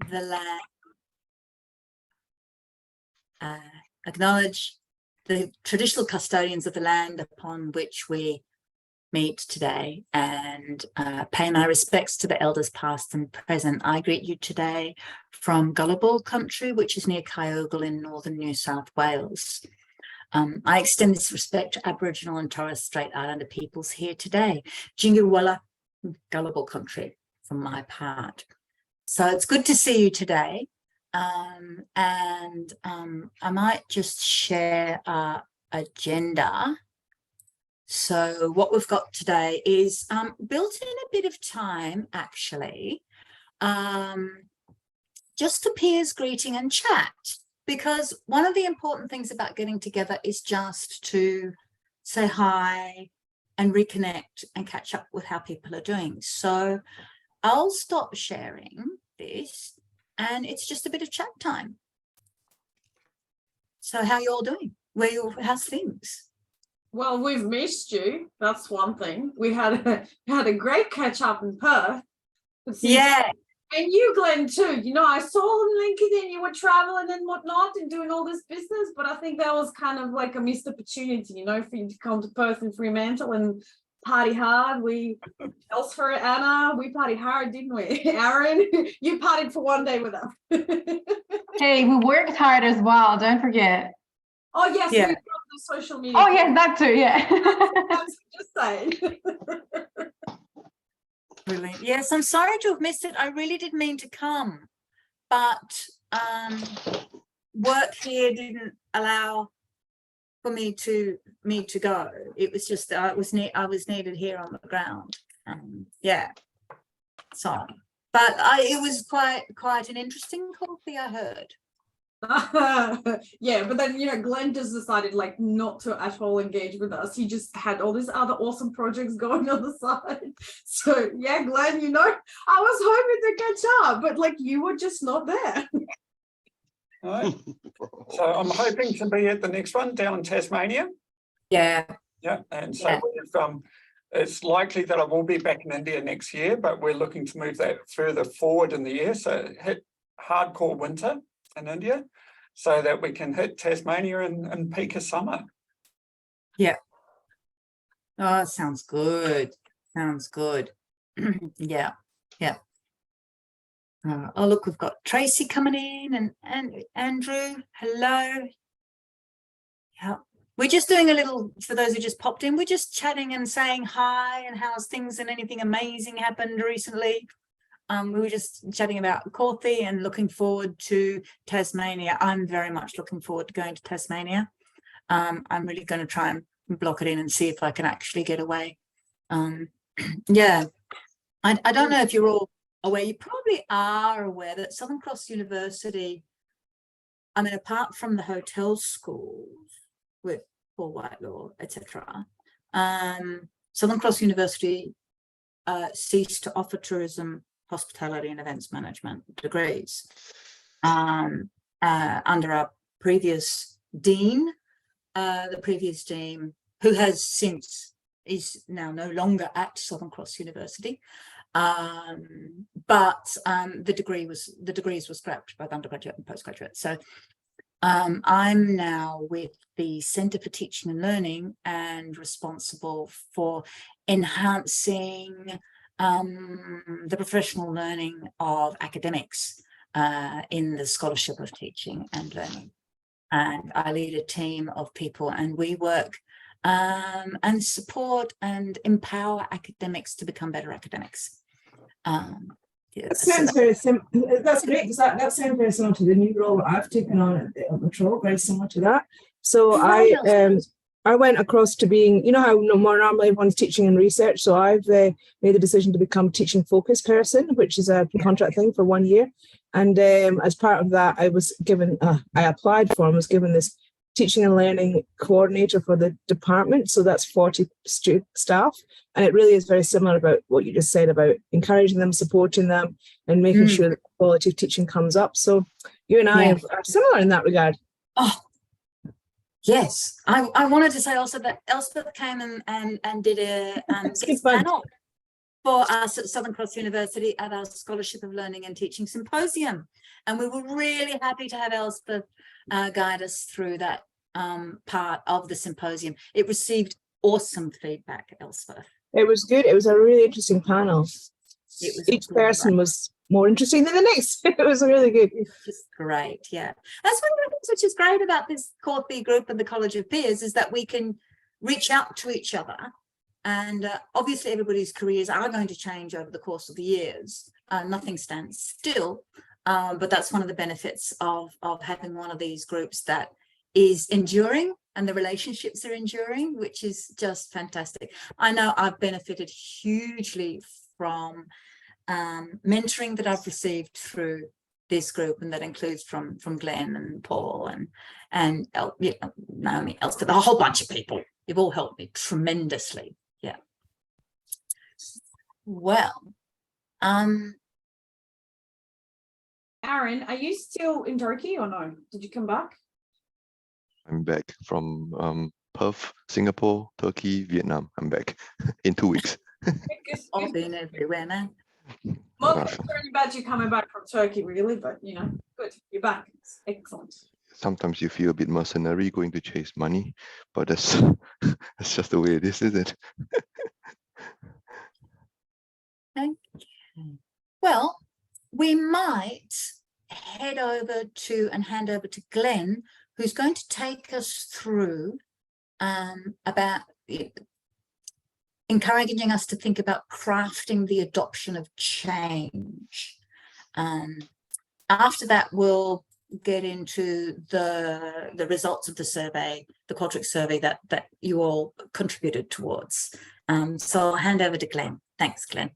the land, acknowledge the traditional custodians of the land upon which we meet today, and pay my respects to the elders past and present. I greet you today from Gullible country, which is near Kyogle in northern New South Wales. I extend this respect to Aboriginal and Torres Strait Islander peoples here today. Jingawalla, Gullible country from my part. So it's good to see you today. I might just share our agenda. So what we've got today is built in a bit of time, actually, just for peers greeting and chat, because one of the important things about getting together is just to say hi and reconnect and catch up with how people are doing. So I'll stop sharing this, and it's just a bit of chat time. So how you all doing? How's things? Well, we've missed you. That's one thing. We had a great catch up in Perth. Yeah. And you, Glenn, too. You know, I saw on LinkedIn you were traveling and whatnot and doing all this business, but I think that was kind of like a missed opportunity, you know, for you to come to Perth and Fremantle and party hard. Elsewhere, Anna, we party hard, didn't we? Aaron, you partied for one day with us. Hey, we worked hard as well. Don't forget. Oh yes, yeah. we've got the social media. Oh yes, that too. Yeah. I was just saying. Brilliant. Yes, I'm sorry to have missed it. I really did mean to come, but work here didn't allow for me to go. It was just I was needed here on the ground. Yeah. So, but it was quite an interesting coffee, I heard. Yeah, but then, you know, Glenn just decided like not to at all engage with us. He just had all these other awesome projects going on the side. So yeah, Glenn, you know, I was hoping to catch up, but like you were just not there. Right. So I'm hoping to be at the next one down in Tasmania. Yeah. Yeah, and so it's likely that I will be back in India next year, but we're looking to move that further forward in the year. So hit hardcore winter in India so that we can hit Tasmania in peak of summer. Yeah. Oh, sounds good. Sounds good. Yeah. Oh, look, we've got Tracy coming in and Andrew. Hello. Yeah. We're just doing a little, for those who just popped in, we're just chatting and saying hi and how's things and anything amazing happened recently. We were just chatting about Corthy and looking forward to Tasmania. I'm very much looking forward to going to Tasmania. I'm really going to try and block it in and see if I can actually get away. Yeah, I don't know if you're all aware. You probably are aware that Southern Cross University, I mean, apart from the hotel schools with Paul Whitelaw, etc., Southern Cross University ceased to offer tourism, hospitality and events management degrees under our previous dean, who has since is now no longer at Southern Cross University, but the degrees were scrapped by the undergraduate and postgraduate. So I'm now with the Centre for Teaching and Learning and responsible for enhancing the professional learning of academics in the scholarship of teaching and learning. And I lead a team of people, and we work and support and empower academics to become better academics. That sounds very similar. That's great, because that sounds very similar to the new role that I've taken on at the Troll, very similar to that. So I went across to being, you know how more normally everyone's teaching and research. So I've made the decision to become teaching focused person, which is a contract thing for 1 year. And as part of that, I was given, I applied for and was given this teaching and learning coordinator for the department. So that's 40 staff. And it really is very similar about what you just said about encouraging them, supporting them, and making sure that the quality of teaching comes up. So you and I are similar in that regard. Oh, yes. I wanted to say also that Elspeth came and did a panel. for us at Southern Cross University at our Scholarship of Learning and Teaching Symposium. And we were really happy to have Elspeth guide us through that part of the symposium. It received awesome feedback, Elspeth. It was good. It was a really interesting panel. It was Each person was more interesting than the next. It was really good. It's just great, yeah. That's one of the things which is great about this Core B group and the College of Peers is that we can reach out to each other. And obviously everybody's careers are going to change over the course of the years. Nothing stands still, but that's one of the benefits of having one of these groups that is enduring and the relationships are enduring, which is just fantastic. I know I've benefited hugely from mentoring that I've received through this group, and that includes from Glenn and Paul and Naomi, Elspeth, a whole bunch of people. You've all helped me tremendously. Yeah. Well, Aaron, are you still in Turkey or no? Did you come back? I'm back from Perth, Singapore, Turkey, Vietnam. I'm back in 2 weeks. I've been everywhere, man. Well, I'm concerned about you coming back from Turkey, really, but you know, good. You're back. It's excellent. Sometimes you feel a bit mercenary going to chase money, but that's that's just the way it is, isn't it? Okay. Well, we might head over to and hand over to Glenn, who's going to take us through about encouraging us to think about crafting the adoption of change. After that, we'll get into the results of the survey, the Qualtrics survey that you all contributed towards. So I'll hand over to Glenn. Thanks, Glenn.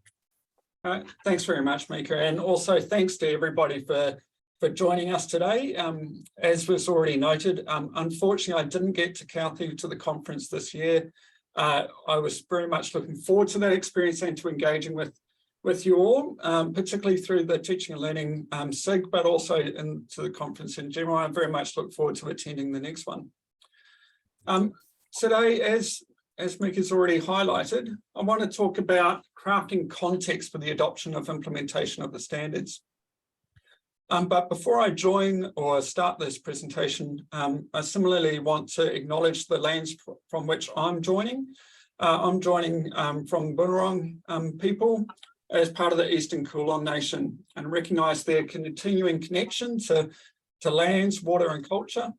Thanks very much, Mika, and also thanks to everybody for joining us today. As was already noted, unfortunately, I didn't get to Calthy to the conference this year. I was very much looking forward to that experience and to engaging with you all, particularly through the Teaching and Learning SIG, but also into the conference in general. I very much look forward to attending the next one. Today, as Mika's already highlighted, I want to talk about crafting context for the adoption of implementation of the standards. But before I join or start this presentation, I similarly want to acknowledge the lands from which I'm joining. I'm joining from Bunurong people as part of the Eastern Kulin Nation, and recognise their continuing connection to lands, water and culture.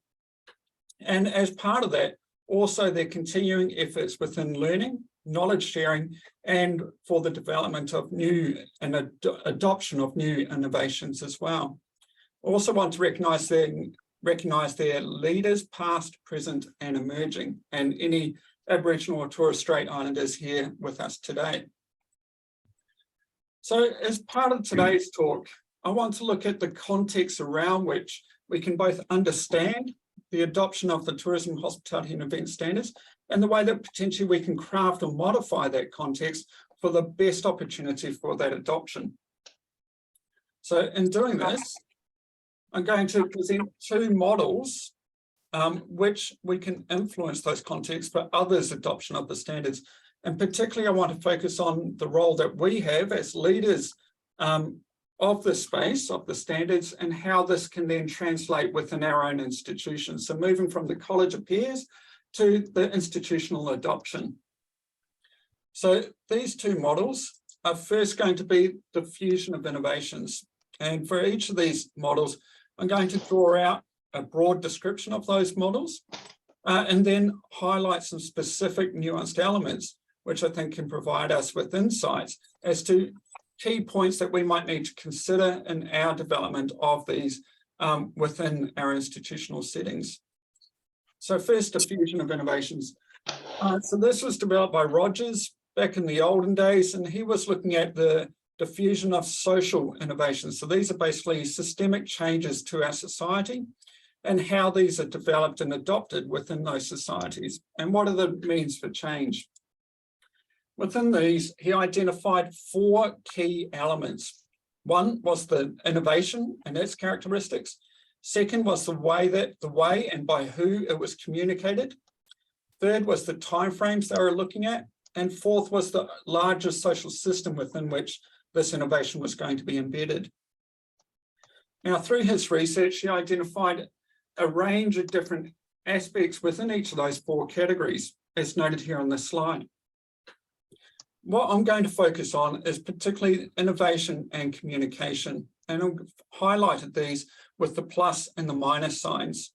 And as part of that, also their continuing efforts within learning, knowledge sharing, and for the development of new and adoption of new innovations as well. Also want to recognise their leaders, past, present, and emerging, and any Aboriginal or Torres Strait Islanders here with us today. So as part of today's talk, I want to look at the context around which we can both understand the adoption of the tourism, hospitality and event standards, and the way that potentially we can craft or modify that context for the best opportunity for that adoption. So in doing this, I'm going to present two models which we can influence those contexts for others' adoption of the standards. And particularly, I want to focus on the role that we have as leaders of the space, of the standards, and how this can then translate within our own institutions. So moving from the College of Peers to the institutional adoption. So these two models are first going to be diffusion of innovations. And for each of these models, I'm going to draw out a broad description of those models and then highlight some specific nuanced elements, which I think can provide us with insights as to key points that we might need to consider in our development of these within our institutional settings. So first, diffusion of innovations. So this was developed by Rogers back in the olden days, and he was looking at the diffusion of social innovations. So these are basically systemic changes to our society and how these are developed and adopted within those societies, and what are the means for change. Within these, he identified 4 key elements. One was the innovation and its characteristics. Second was the way and by who it was communicated. Third was the timeframes they were looking at. And fourth was the larger social system within which this innovation was going to be embedded. Now, through his research, he identified a range of different aspects within each of those 4 categories, as noted here on this slide. What I'm going to focus on is particularly innovation and communication, and I've highlighted these with the plus and the minus signs.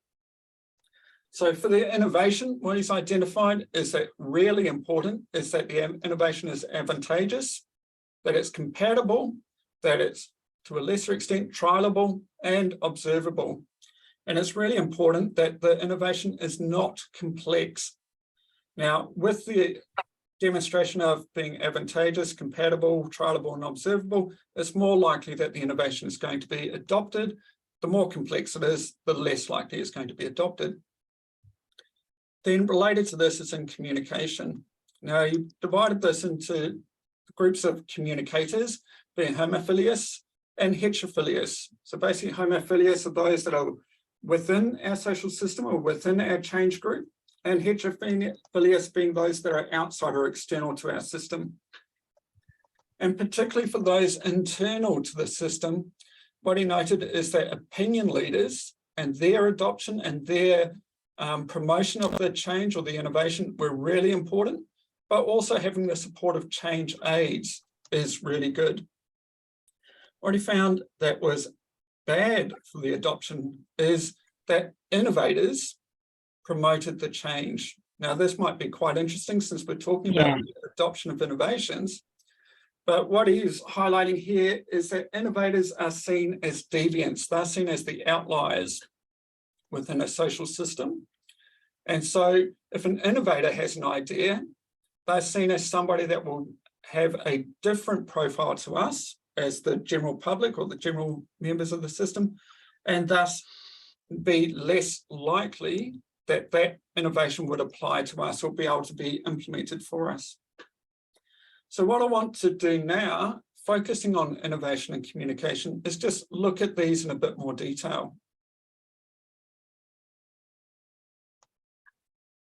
So for the innovation, what he's identified is that really important is that the innovation is advantageous, that it's compatible, that it's to a lesser extent trialable and observable. And it's really important that the innovation is not complex. Now, with the demonstration of being advantageous, compatible, trialable, and observable, it's more likely that the innovation is going to be adopted. The more complex it is, the less likely it's going to be adopted. Then related to this is in communication. Now, you divided this into groups of communicators, being homophilious and heterophilious. So basically, homophilious are those that are within our social system or within our change group, and heterophilious being those that are outside or external to our system. And particularly for those internal to the system, what he noted is that opinion leaders and their adoption and their promotion of the change or the innovation were really important, but also having the support of change aids is really good. What he found that was bad for the adoption is that innovators promoted the change. Now, this might be quite interesting since we're talking about the adoption of innovations, but what he's highlighting here is that innovators are seen as deviants. They're seen as the outliers within a social system. And so if an innovator has an idea, they're seen as somebody that will have a different profile to us as the general public or the general members of the system, and thus be less likely that that innovation would apply to us or be able to be implemented for us. So what I want to do now, focusing on innovation and communication, is just look at these in a bit more detail.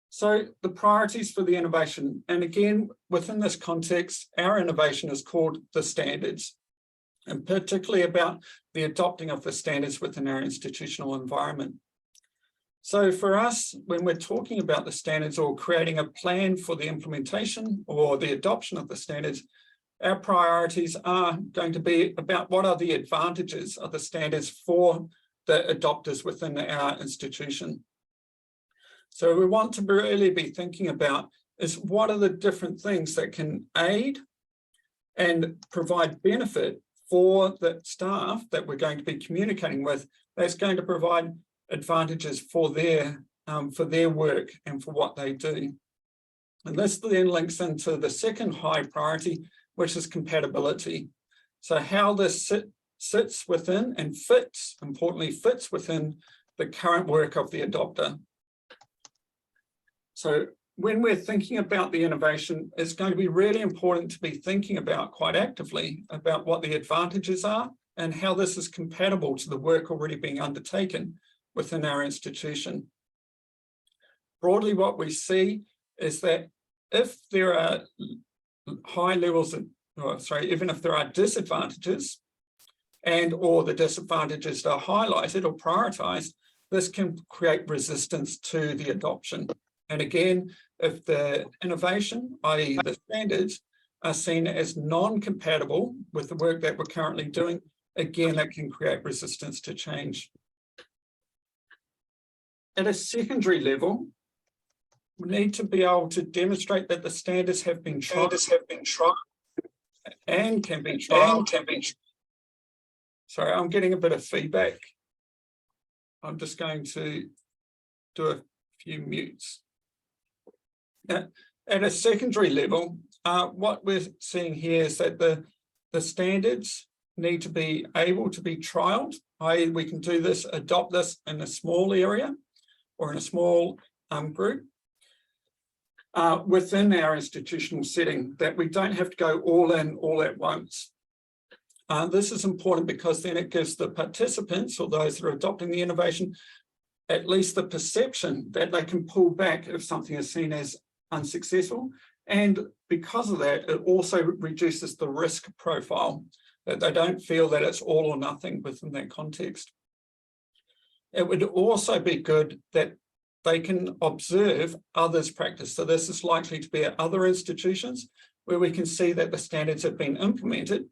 So the priorities for the innovation, and again, within this context, our innovation is called the standards, and particularly about the adopting of the standards within our institutional environment. So for us, when we're talking about the standards or creating a plan for the implementation or the adoption of the standards, our priorities are going to be about what are the advantages of the standards for the adopters within our institution. So we want to really be thinking about is what are the different things that can aid and provide benefit for the staff that we're going to be communicating with, that's going to provide advantages for their work and for what they do. And this then links into the second high priority, which is compatibility. So how this sits within and fits, importantly, fits within the current work of the adopter. So when we're thinking about the innovation, it's going to be really important to be thinking about quite actively about what the advantages are and how this is compatible to the work already being undertaken within our institution. Broadly, what we see is that if there are high levels of, even if there are disadvantages and or the disadvantages are highlighted or prioritized, this can create resistance to the adoption. And again, if the innovation, i.e. the standards, are seen as non-compatible with the work that we're currently doing, again, that can create resistance to change. At a secondary level, we need to be able to demonstrate that the standards have been tried and can be tried. Sorry, I'm getting a bit of feedback. I'm just going to do a few mutes. Now, at a secondary level, what we're seeing here is that the standards need to be able to be trialed, i.e. we can do this, adopt this in a small area or in a small group within our institutional setting, that we don't have to go all in all at once. This is important because then it gives the participants or those that are adopting the innovation at least the perception that they can pull back if something is seen as unsuccessful And because of that, it also reduces the risk profile, that they don't feel that it's all or nothing within that context. It would also be good that they can observe others' practice. So this is likely to be at other institutions where we can see that the standards have been implemented,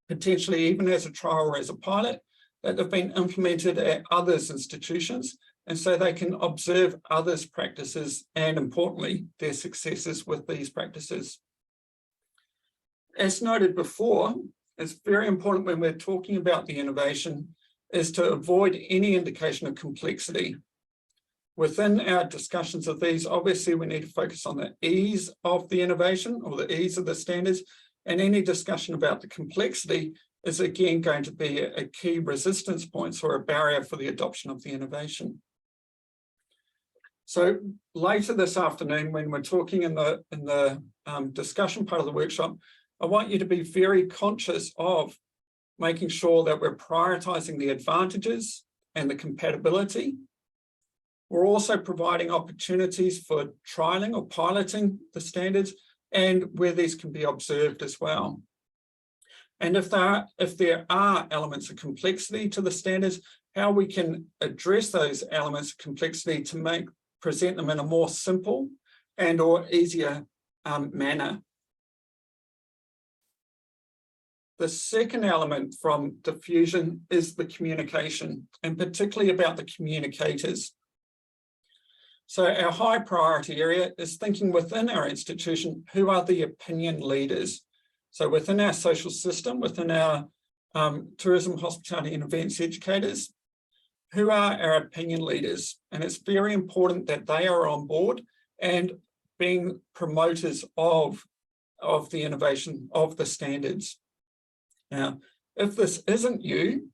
potentially even as a trial or as a pilot, that they've been implemented at others' institutions. And so they can observe others' practices and, importantly, their successes with these practices. As noted before, it's very important when we're talking about the innovation is to avoid any indication of complexity. Within our discussions of these, obviously we need to focus on the ease of the innovation or the ease of the standards, and any discussion about the complexity is again going to be a key resistance point or a barrier for the adoption of the innovation. So later this afternoon, when we're talking in the discussion part of the workshop, I want you to be very conscious of making sure that we're prioritizing the advantages and the compatibility. We're also providing opportunities for trialing or piloting the standards and where these can be observed as well. And if there are elements of complexity to the standards, how we can address those elements of complexity to present them in a more simple and or easier manner. The second element from diffusion is the communication, and particularly about the communicators. So our high priority area is thinking within our institution, who are the opinion leaders? So within our social system, within our tourism, hospitality and events educators, who are our opinion leaders? And it's very important that they are on board and being promoters of the innovation, of the standards. Now, if this isn't you,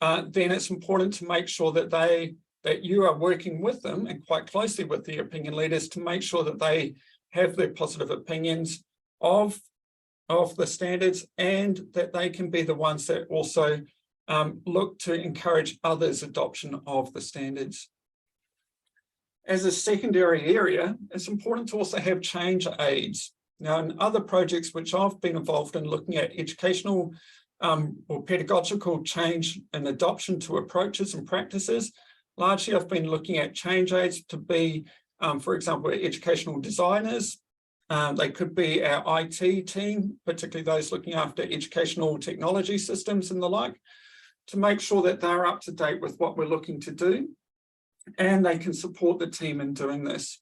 then it's important to make sure that you are working with them and quite closely with the opinion leaders to make sure that they have their positive opinions of the standards, and that they can be the ones that also look to encourage others' adoption of the standards. As a secondary area, it's important to also have change aids. Now, in other projects which I've been involved in looking at educational or pedagogical change and adoption to approaches and practices, largely I've been looking at change aids to be, for example, educational designers. They could be our IT team, particularly those looking after educational technology systems and the like, to make sure that they're up to date with what we're looking to do, and they can support the team in doing this.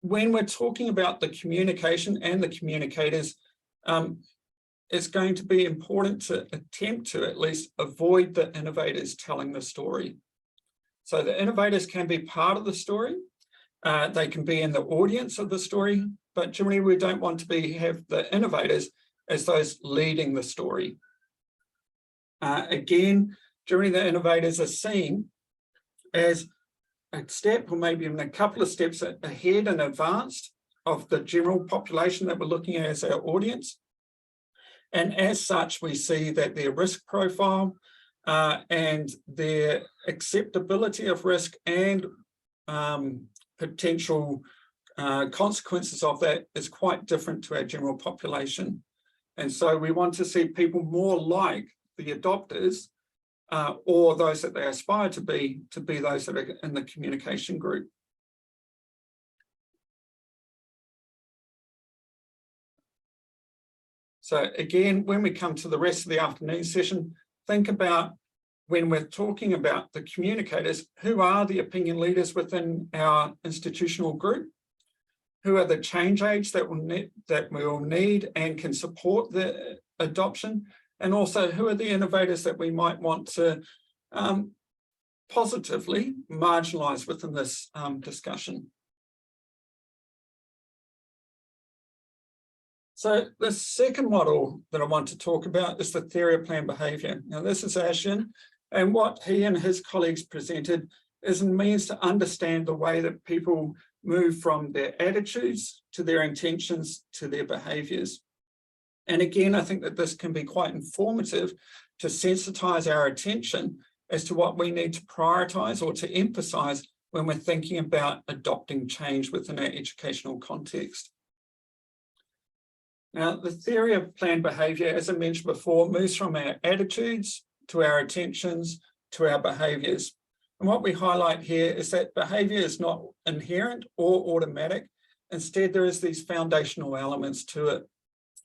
When we're talking about the communication and the communicators, it's going to be important to attempt to at least avoid the innovators telling the story. So the innovators can be part of the story. They can be in the audience of the story, but generally we don't want to have the innovators as those leading the story. Again, generally the innovators are seen as a step or maybe even a couple of steps ahead and advanced of the general population that we're looking at as our audience. And as such, we see that their risk profile and their acceptability of risk and potential consequences of that is quite different to our general population. And so we want to see people more like the adopters or those that they aspire to be those that are in the communication group. So again, when we come to the rest of the afternoon session, think about when we're talking about the communicators, who are the opinion leaders within our institutional group? Who are the change aids that we'll need and can support the adoption? And also, who are the innovators that we might want to positively marginalize within this discussion? So the second model that I want to talk about is the theory of planned behaviour. Now, this is Ashen, and what he and his colleagues presented is a means to understand the way that people move from their attitudes to their intentions to their behaviours. And again, I think that this can be quite informative to sensitise our attention as to what we need to prioritise or to emphasise when we're thinking about adopting change within our educational context. Now, the theory of planned behaviour, as I mentioned before, moves from our attitudes to our attentions to our behaviours. And what we highlight here is that behaviour is not inherent or automatic. Instead, there is these foundational elements to it.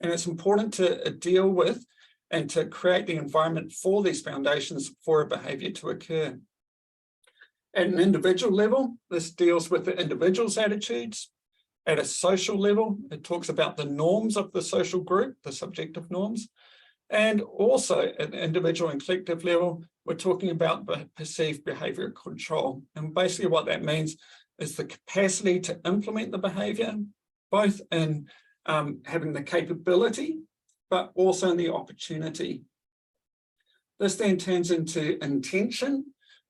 And it's important to deal with and to create the environment for these foundations for a behaviour to occur. At an individual level, this deals with the individual's attitudes. At a social level, it talks about the norms of the social group, the subjective norms. And also at the individual and collective level, we're talking about perceived behaviour control. And basically what that means is the capacity to implement the behaviour, both in having the capability, but also in the opportunity. This then turns into intention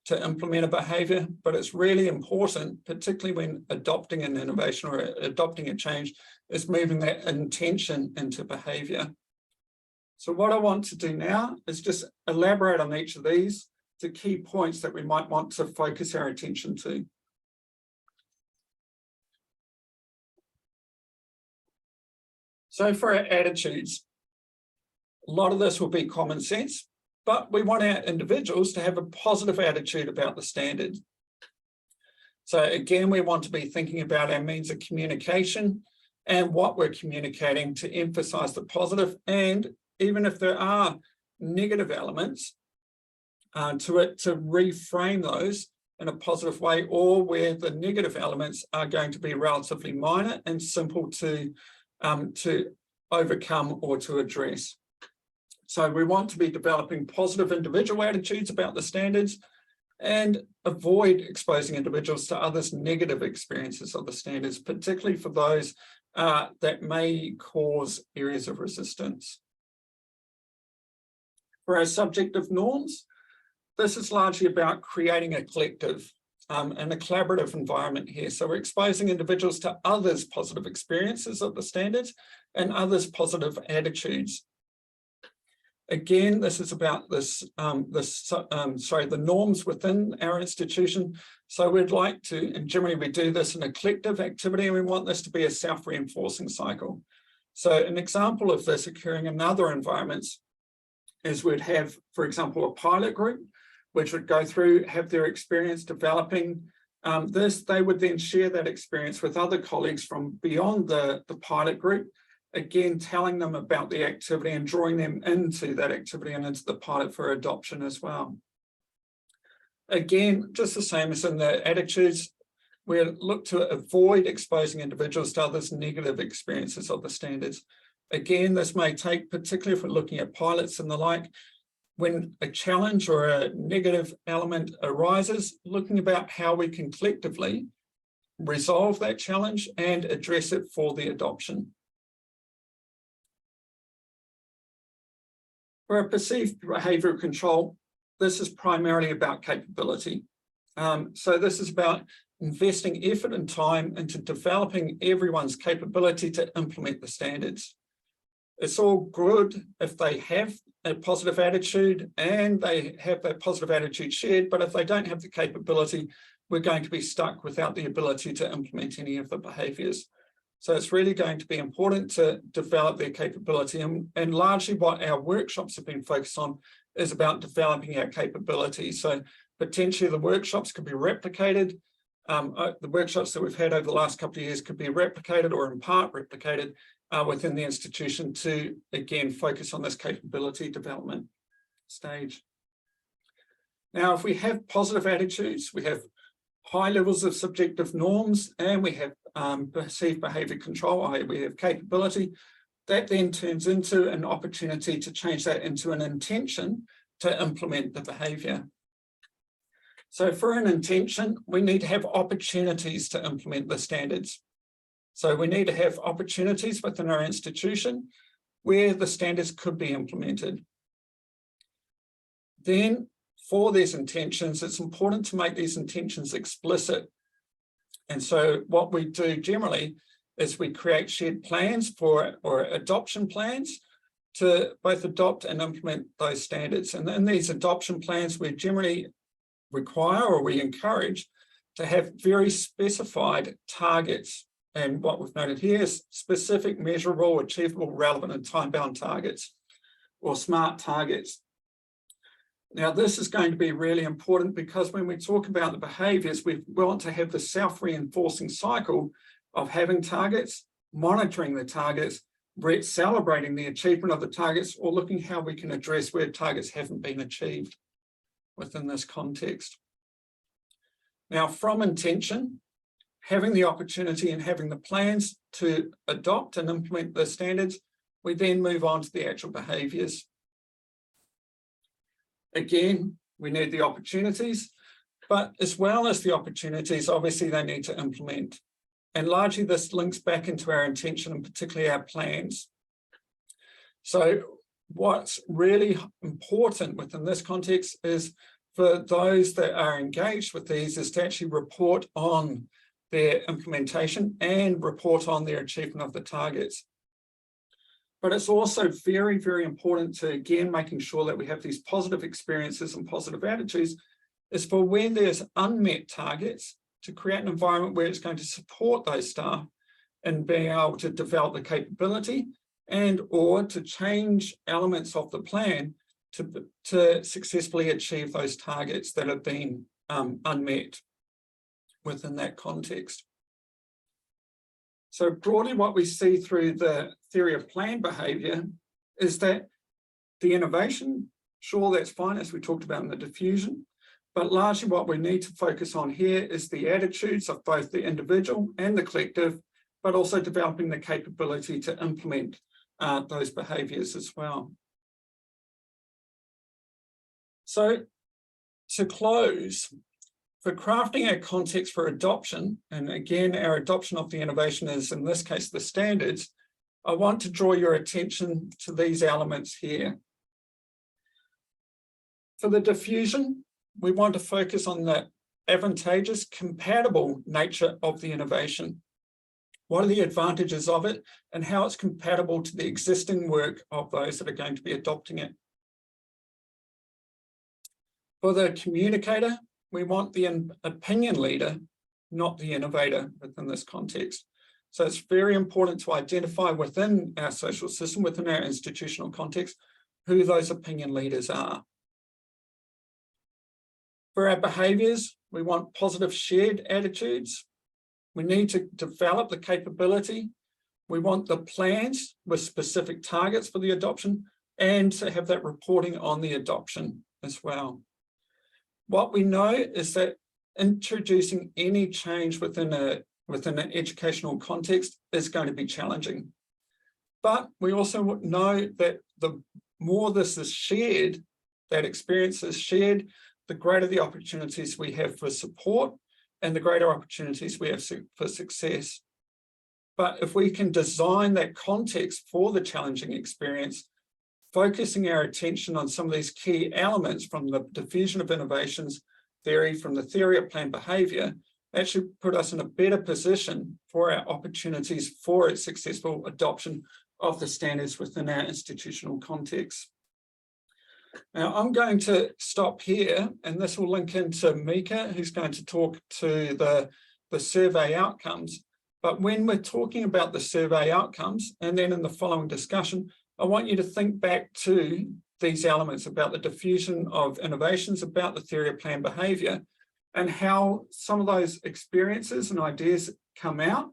to implement a behaviour, but it's really important, particularly when adopting an innovation or adopting a change, is moving that intention into behaviour. So what I want to do now is just elaborate on each of these, the key points that we might want to focus our attention to. So for our attitudes, a lot of this will be common sense, but we want our individuals to have a positive attitude about the standard. So again, we want to be thinking about our means of communication and what we're communicating to emphasize the positive, and even if there are negative elements to it, to reframe those in a positive way, or where the negative elements are going to be relatively minor and simple to overcome or to address. So we want to be developing positive individual attitudes about the standards and avoid exposing individuals to others' negative experiences of the standards, particularly for those that may cause areas of resistance. For our subjective norms, this is largely about creating a collective and a collaborative environment here. So we're exposing individuals to others' positive experiences of the standards and others' positive attitudes. Again, this is about the norms within our institution. So we'd like to, and generally we do this in a collective activity, and we want this to be a self-reinforcing cycle. So an example of this occurring in other environments is we'd have, for example, a pilot group, which would go through, have their experience developing this. They would then share that experience with other colleagues from beyond the pilot group, again, telling them about the activity and drawing them into that activity and into the pilot for adoption as well. Again, just the same as in the attitudes, we look to avoid exposing individuals to others' negative experiences of the standards. Again, this may take, particularly if we're looking at pilots and the like, when a challenge or a negative element arises, looking about how we can collectively resolve that challenge and address it for the adoption. For a perceived behavioural control, this is primarily about capability. So this is about investing effort and time into developing everyone's capability to implement the standards. It's all good if they have a positive attitude and they have that positive attitude shared, but if they don't have the capability, we're going to be stuck without the ability to implement any of the behaviours. So it's really going to be important to develop their capability, and largely what our workshops have been focused on is about developing our capability. So potentially the workshops could be replicated. The workshops that we've had over the last couple of years could be replicated or in part replicated within the institution to, again, focus on this capability development stage. Now, if we have positive attitudes, we have high levels of subjective norms, and we have perceived behaviour control, i.e. we have capability, that then turns into an opportunity to change that into an intention to implement the behaviour. So for an intention, we need to have opportunities to implement the standards. So we need to have opportunities within our institution where the standards could be implemented. Then for these intentions, it's important to make these intentions explicit. And so what we do generally is we create shared plans or adoption plans to both adopt and implement those standards. And in these adoption plans, we generally require or we encourage to have very specified targets. And what we've noted here is specific, measurable, achievable, relevant, and time-bound targets, or SMART targets. Now, this is going to be really important because when we talk about the behaviours, we want to have the self-reinforcing cycle of having targets, monitoring the targets, celebrating the achievement of the targets, or looking how we can address where targets haven't been achieved within this context. Now, from intention, having the opportunity and having the plans to adopt and implement the standards, we then move on to the actual behaviours. Again, we need the opportunities, but as well as the opportunities, obviously they need to implement. And largely this links back into our intention and particularly our plans. So what's really important within this context is for those that are engaged with these is to actually report on their implementation and report on their achievement of the targets. But it's also very, very important to, again, making sure that we have these positive experiences and positive attitudes is for when there's unmet targets, to create an environment where it's going to support those staff in being able to develop the capability and or to change elements of the plan to successfully achieve those targets that have been unmet within that context. So broadly, what we see through the theory of planned behaviour is that the innovation, sure, that's fine, as we talked about in the diffusion, but largely what we need to focus on here is the attitudes of both the individual and the collective, but also developing the capability to implement those behaviours as well. So to close, for crafting a context for adoption, and again, our adoption of the innovation is, in this case, the standards, I want to draw your attention to these elements here. For the diffusion, we want to focus on the advantageous, compatible nature of the innovation. What are the advantages of it and how it's compatible to the existing work of those that are going to be adopting it. For the communicator, we want the opinion leader, not the innovator within this context. So it's very important to identify within our social system, within our institutional context, who those opinion leaders are. For our behaviours, we want positive shared attitudes. We need to develop the capability. We want the plans with specific targets for the adoption and to have that reporting on the adoption as well. What we know is that introducing any change within an educational context is going to be challenging. But we also know that the more this is shared, that experience is shared, the greater the opportunities we have for support and the greater opportunities we have for success. But if we can design that context for the challenging experience, focusing our attention on some of these key elements from the diffusion of innovations theory, from the theory of planned behaviour, that should put us in a better position for our opportunities for its successful adoption of the standards within our institutional context. Now, I'm going to stop here, and this will link into Mika, who's going to talk to the survey outcomes. But when we're talking about the survey outcomes, and then in the following discussion, I want you to think back to these elements about the diffusion of innovations, about the theory of planned behaviour, and how some of those experiences and ideas come out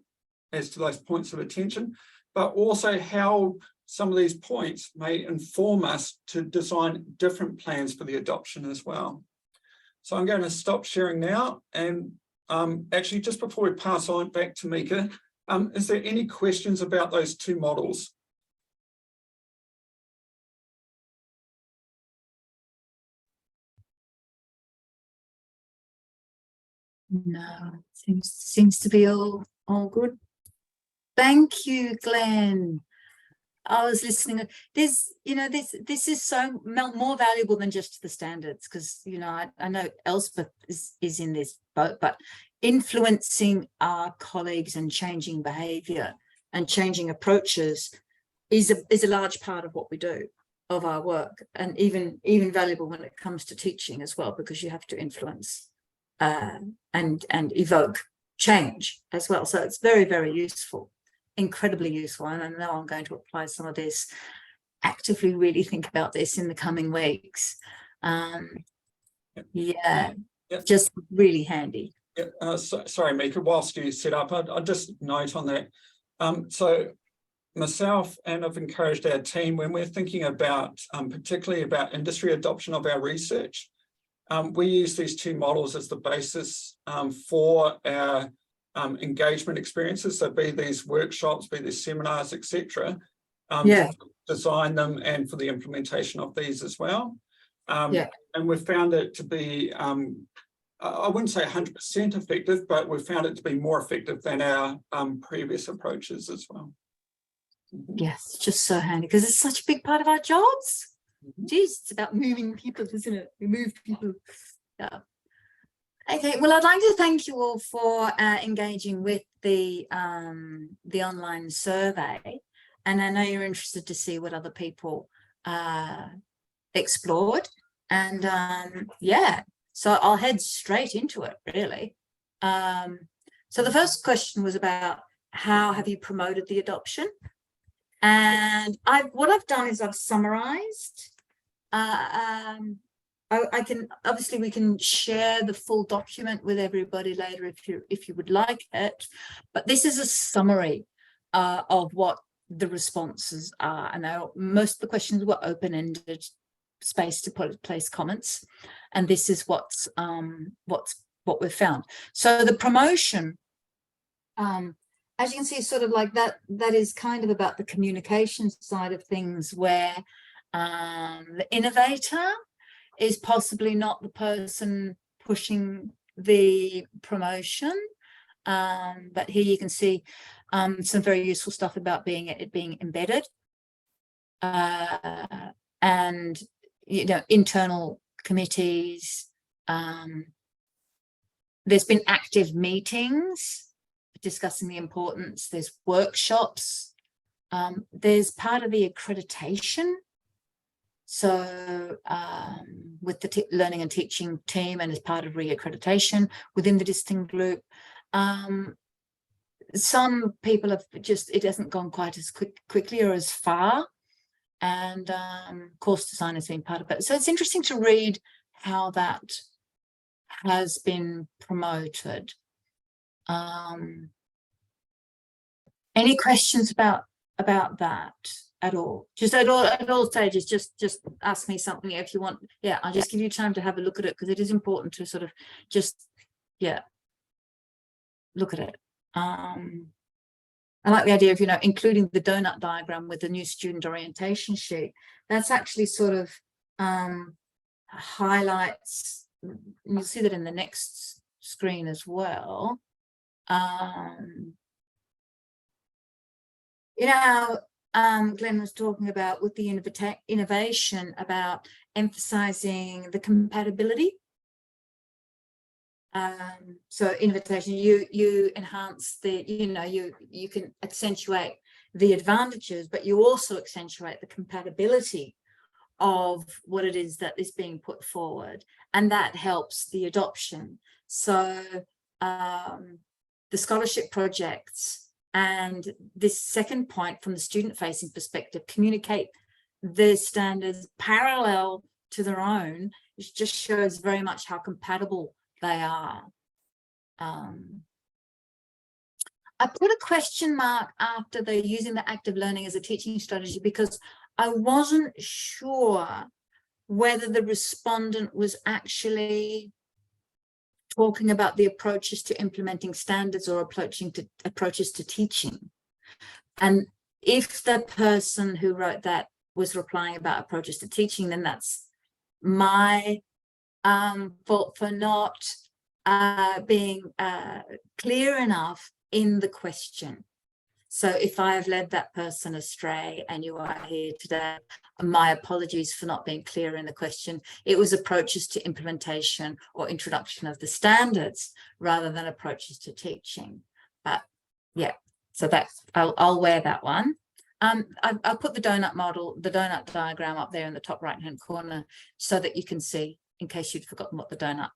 as to those points of attention, but also how some of these points may inform us to design different plans for the adoption as well. So I'm going to stop sharing now. And actually, just before we pass on back to Mika, is there any questions about those two models? No, seems to be all good. Thank you, Glenn. I was listening. This is so more valuable than just the standards, because I know Elspeth is in this boat, but influencing our colleagues and changing behaviour and changing approaches is a large part of what we do, of our work, and even valuable when it comes to teaching as well, because you have to influence and evoke change as well. So it's very, very useful, incredibly useful. And I know I'm going to apply some of this, actively really think about this in the coming weeks. Yeah, just really handy. Yeah, sorry, Mika, whilst you set up, I'll just note on that. So myself, and I've encouraged our team, when we're thinking about, particularly about industry adoption of our research, we use these two models as the basis for our engagement experiences. So be these workshops, be these seminars, etc. Design them and for the implementation of these as well. And we've found it to be, I wouldn't say 100% effective, but we've found it to be more effective than our previous approaches as well. Yes, just so handy because it's such a big part of our jobs. Geez, it's about moving people, isn't it? We move people. Yeah. Okay, well, I'd like to thank you all for engaging with the online survey. And I know you're interested to see what other people explored. And yeah, so I'll head straight into it, really. So the first question was about how have you promoted the adoption? And what I've done is I've summarized. I can, obviously we can share the full document with everybody later if you would like it, but this is a summary of what the responses are. And most of the questions were open-ended, space to place comments, and this is what we've found. So the promotion, as you can see, sort of like that is kind of about the communication side of things, where the innovator is possibly not the person pushing the promotion, but here you can see some very useful stuff about it being embedded, and internal committees. There's been active meetings discussing the importance. There's workshops. There's part of the accreditation. So with the learning and teaching team, and as part of re-accreditation within the distinct group, some people have it hasn't gone quite as quickly or as far, and course design has been part of it. So it's interesting to read how that has been promoted. Any questions about that at all? Just at all stages, just ask me something if you want. Yeah, I'll just give you time to have a look at it, because it is important to sort of just look at it. I like the idea of including the donut diagram with the new student orientation sheet. That's actually sort of highlights, and you'll see that in the next screen as well. Glenn was talking about with the innovation about emphasizing the compatibility. So invitation, you enhance the, you can accentuate the advantages, but you also accentuate the compatibility of what it is that is being put forward, and that helps the adoption. So the scholarship projects and this second point from the student-facing perspective, communicate the standards parallel to their own. It just shows very much how compatible they are. I put a question mark after they're using the active learning as a teaching strategy, because I wasn't sure whether the respondent was actually talking about the approaches to implementing standards or approaches to teaching. And if the person who wrote that was replying about approaches to teaching, then that's my fault for not being clear enough in the question. So if I have led that person astray and you are here today, my apologies for not being clear in the question. It was approaches to implementation or introduction of the standards rather than approaches to teaching. But yeah, so that's, I'll wear that one. I'll put the donut model, the donut diagram up there in the top right-hand corner so that you can see, in case you'd forgotten what the donut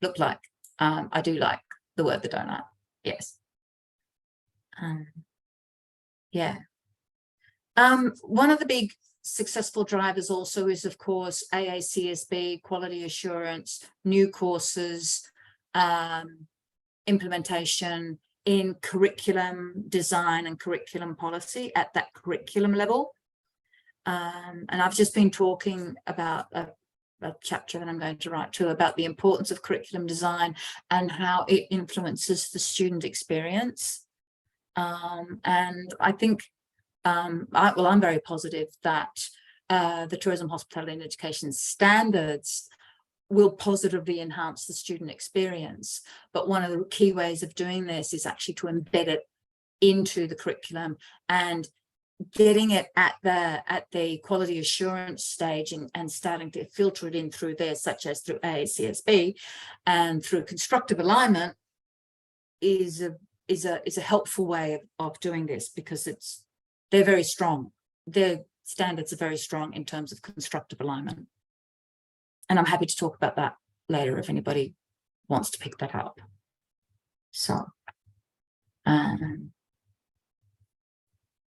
looked like. I do like the word the donut. Yes. Yeah. One of the big successful drivers also is, of course, AACSB, quality assurance, new courses, implementation in curriculum design and curriculum policy at that curriculum level. And I've just been talking about a chapter that I'm going to write too about the importance of curriculum design and how it influences the student experience. And I think, I'm very positive that the tourism, hospitality and education standards will positively enhance the student experience. But one of the key ways of doing this is actually to embed it into the curriculum and getting it at the quality assurance stage and starting to filter it in through there, such as through AACSB and through constructive alignment is a helpful way of doing this, because they're very strong. Their standards are very strong in terms of constructive alignment. And I'm happy to talk about that later if anybody wants to pick that up. So,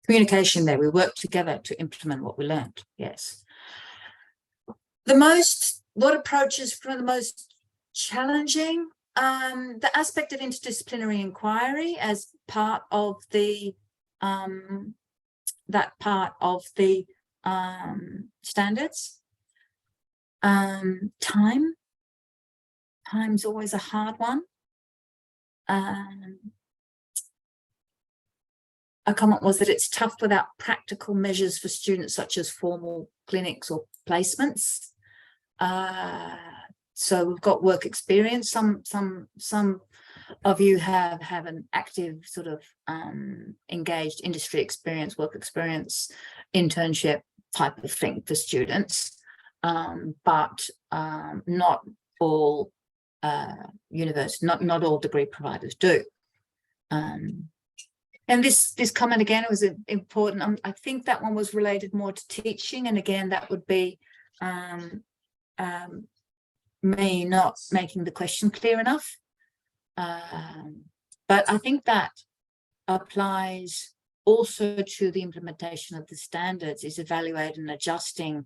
communication there, we work together to implement what we learned. Yes. What approaches from the most challenging? The aspect of interdisciplinary inquiry as part of the standards. Time's always a hard one. A comment was that it's tough without practical measures for students, such as formal clinics or placements. So we've got work experience. Some of you have an active sort of engaged industry experience, work experience, internship type of thing for students, but not all not all degree providers do. And this comment again was important. I think that one was related more to teaching, and again that would be me not making the question clear enough. But I think that applies also to the implementation of the standards, is evaluating and adjusting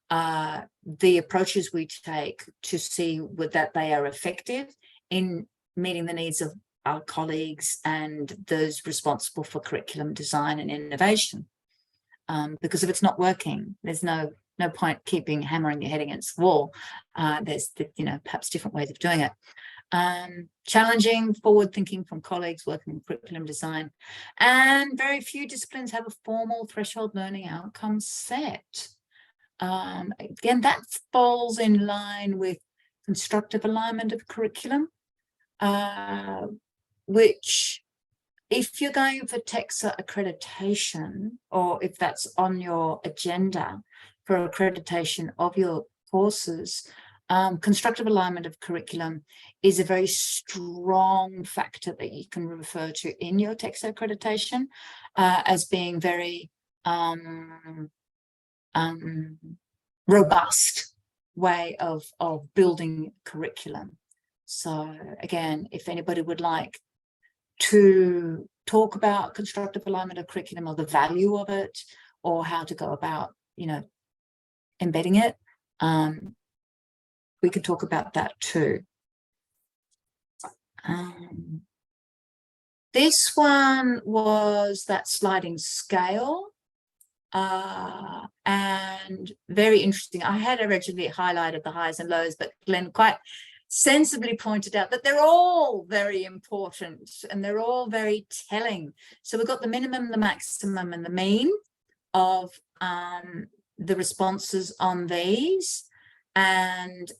the approaches we take to see that they are effective in meeting the needs of our colleagues and those responsible for curriculum design and innovation. Because if it's not working, there's no point hammering your head against the wall. There's perhaps different ways of doing it. Challenging, forward thinking from colleagues working in curriculum design, and very few disciplines have a formal threshold learning outcome set. Again, that falls in line with constructive alignment of curriculum, which, if you're going for TEXA accreditation, or if that's on your agenda for accreditation of your courses, constructive alignment of curriculum is a very strong factor that you can refer to in your TEXA accreditation as being very robust way of building curriculum. So again, if anybody would like to talk about constructive alignment of curriculum or the value of it, or how to go about, embedding it, we could talk about that too. This one was that sliding scale, and very interesting. I had originally highlighted the highs and lows, but Glenn quite sensibly pointed out that they're all very important and they're all very telling. So we've got the minimum, the maximum, and the mean of the responses on these. And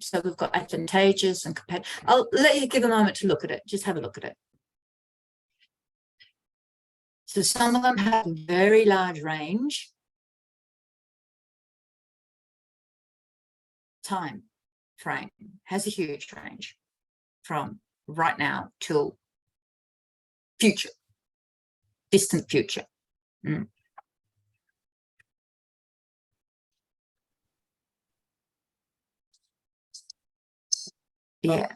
so we've got advantageous and competitive. I'll let you give a moment to look at it. Just have a look at it. So some of them have a very large range. Time frame has a huge range from right now till future, distant future. Yeah.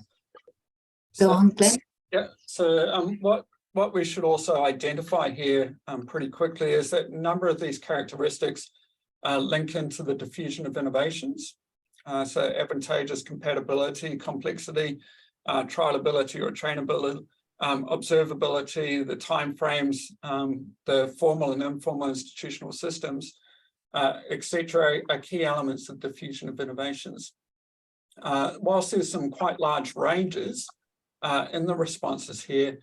Go on, Glenn. Yeah, so what we should also identify here pretty quickly is that a number of these characteristics link into the diffusion of innovations. So advantageous compatibility, complexity, trialability or trainability, observability, the timeframes, the formal and informal institutional systems, etc., are key elements of diffusion of innovations. Whilst there's some quite large ranges in the responses here,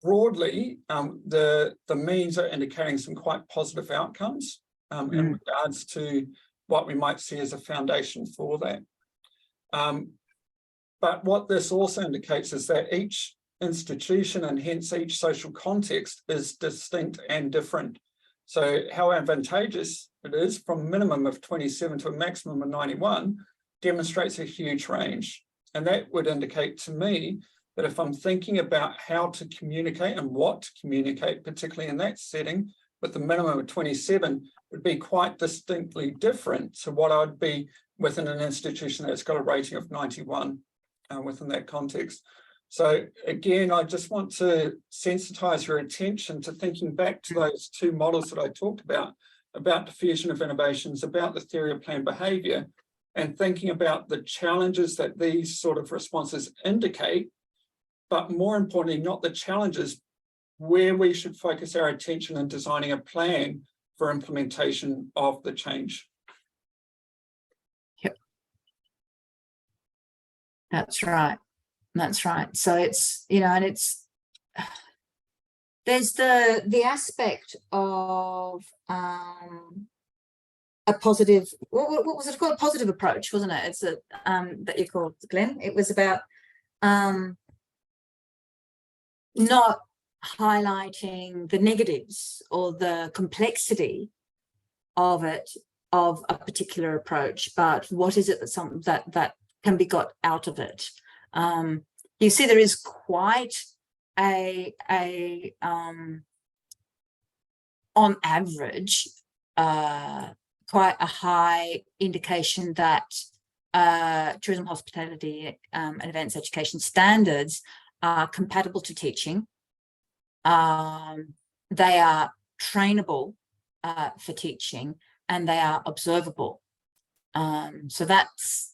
broadly, the means are indicating some quite positive outcomes in regards to what we might see as a foundation for that. But what this also indicates is that each institution and hence each social context is distinct and different. So how advantageous it is from a minimum of 27 to a maximum of 91 demonstrates a huge range. And that would indicate to me that if I'm thinking about how to communicate and what to communicate, particularly in that setting, with the minimum of 27, would be quite distinctly different to what I'd be within an institution that's got a rating of 91 within that context. So again, I just want to sensitize your attention to thinking back to those two models that I talked about diffusion of innovations, about the theory of planned behavior, and thinking about the challenges that these sort of responses indicate, but more importantly, not the challenges, where we should focus our attention in designing a plan for implementation of the change. Yep. That's right. That's right. So it's, you know, and it's, there's the aspect of a positive, what was it called? A positive approach, wasn't it? It's a that you called, Glenn. It was about not highlighting the negatives or the complexity of it, of a particular approach, but what is it that something that can be got out of it. You see, there is quite on average, quite a high indication that tourism, hospitality, and events education standards are compatible to teaching. They are trainable for teaching, and they are observable. So that's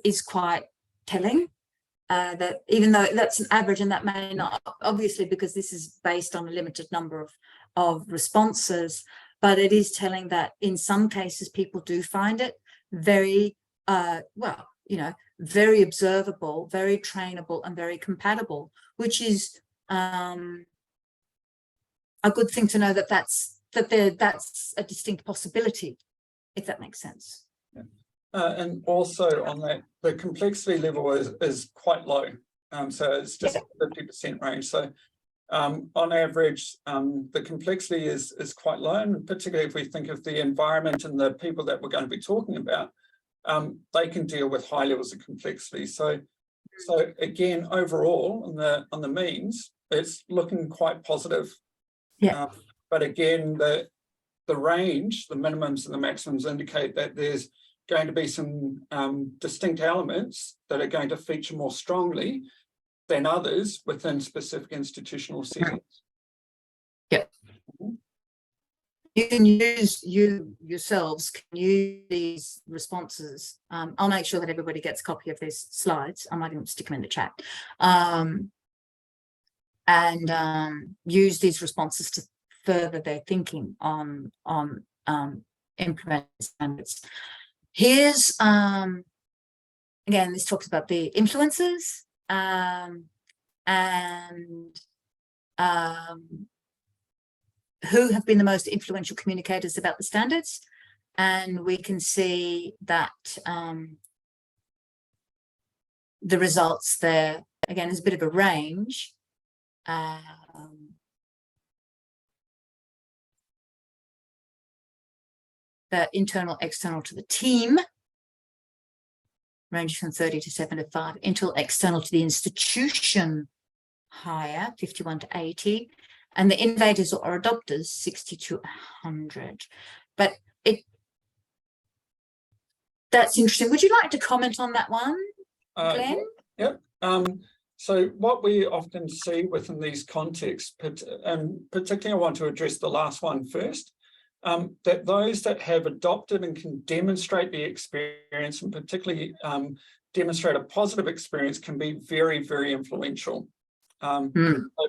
is quite telling, that even though that's an average, and that may not, obviously, because this is based on a limited number of responses, but it is telling that in some cases people do find it very well, you know, very observable, very trainable, and very compatible, which is a good thing to know, that that's a distinct possibility, if that makes sense. And also on that, the complexity level is quite low. So it's just 50% range. So on average, the complexity is quite low, and particularly if we think of the environment and the people that we're going to be talking about, they can deal with high levels of complexity. So again, overall, on the means, it's looking quite positive. Yeah. But again, the range, the minimums and the maximums indicate that there's going to be some distinct elements that are going to feature more strongly than others within specific institutional settings. Yep. You can use, yourselves can use these responses. I'll make sure that everybody gets a copy of these slides. I might even stick them in the chat. And use these responses to further their thinking on implementing standards. Here's, again, this talks about the influences and who have been the most influential communicators about the standards. And we can see that the results there, again, is a bit of a range. The internal, external to the team ranges from 30 to 75. Internal, external to the institution, higher, 51 to 80. And the innovators or adopters, 60 to 100. But that's interesting. Would you like to comment on that one, Glenn? Yep. So what we often see within these contexts, and particularly I want to address the last one first, that those that have adopted and can demonstrate the experience, and particularly demonstrate a positive experience, can be very, very influential. So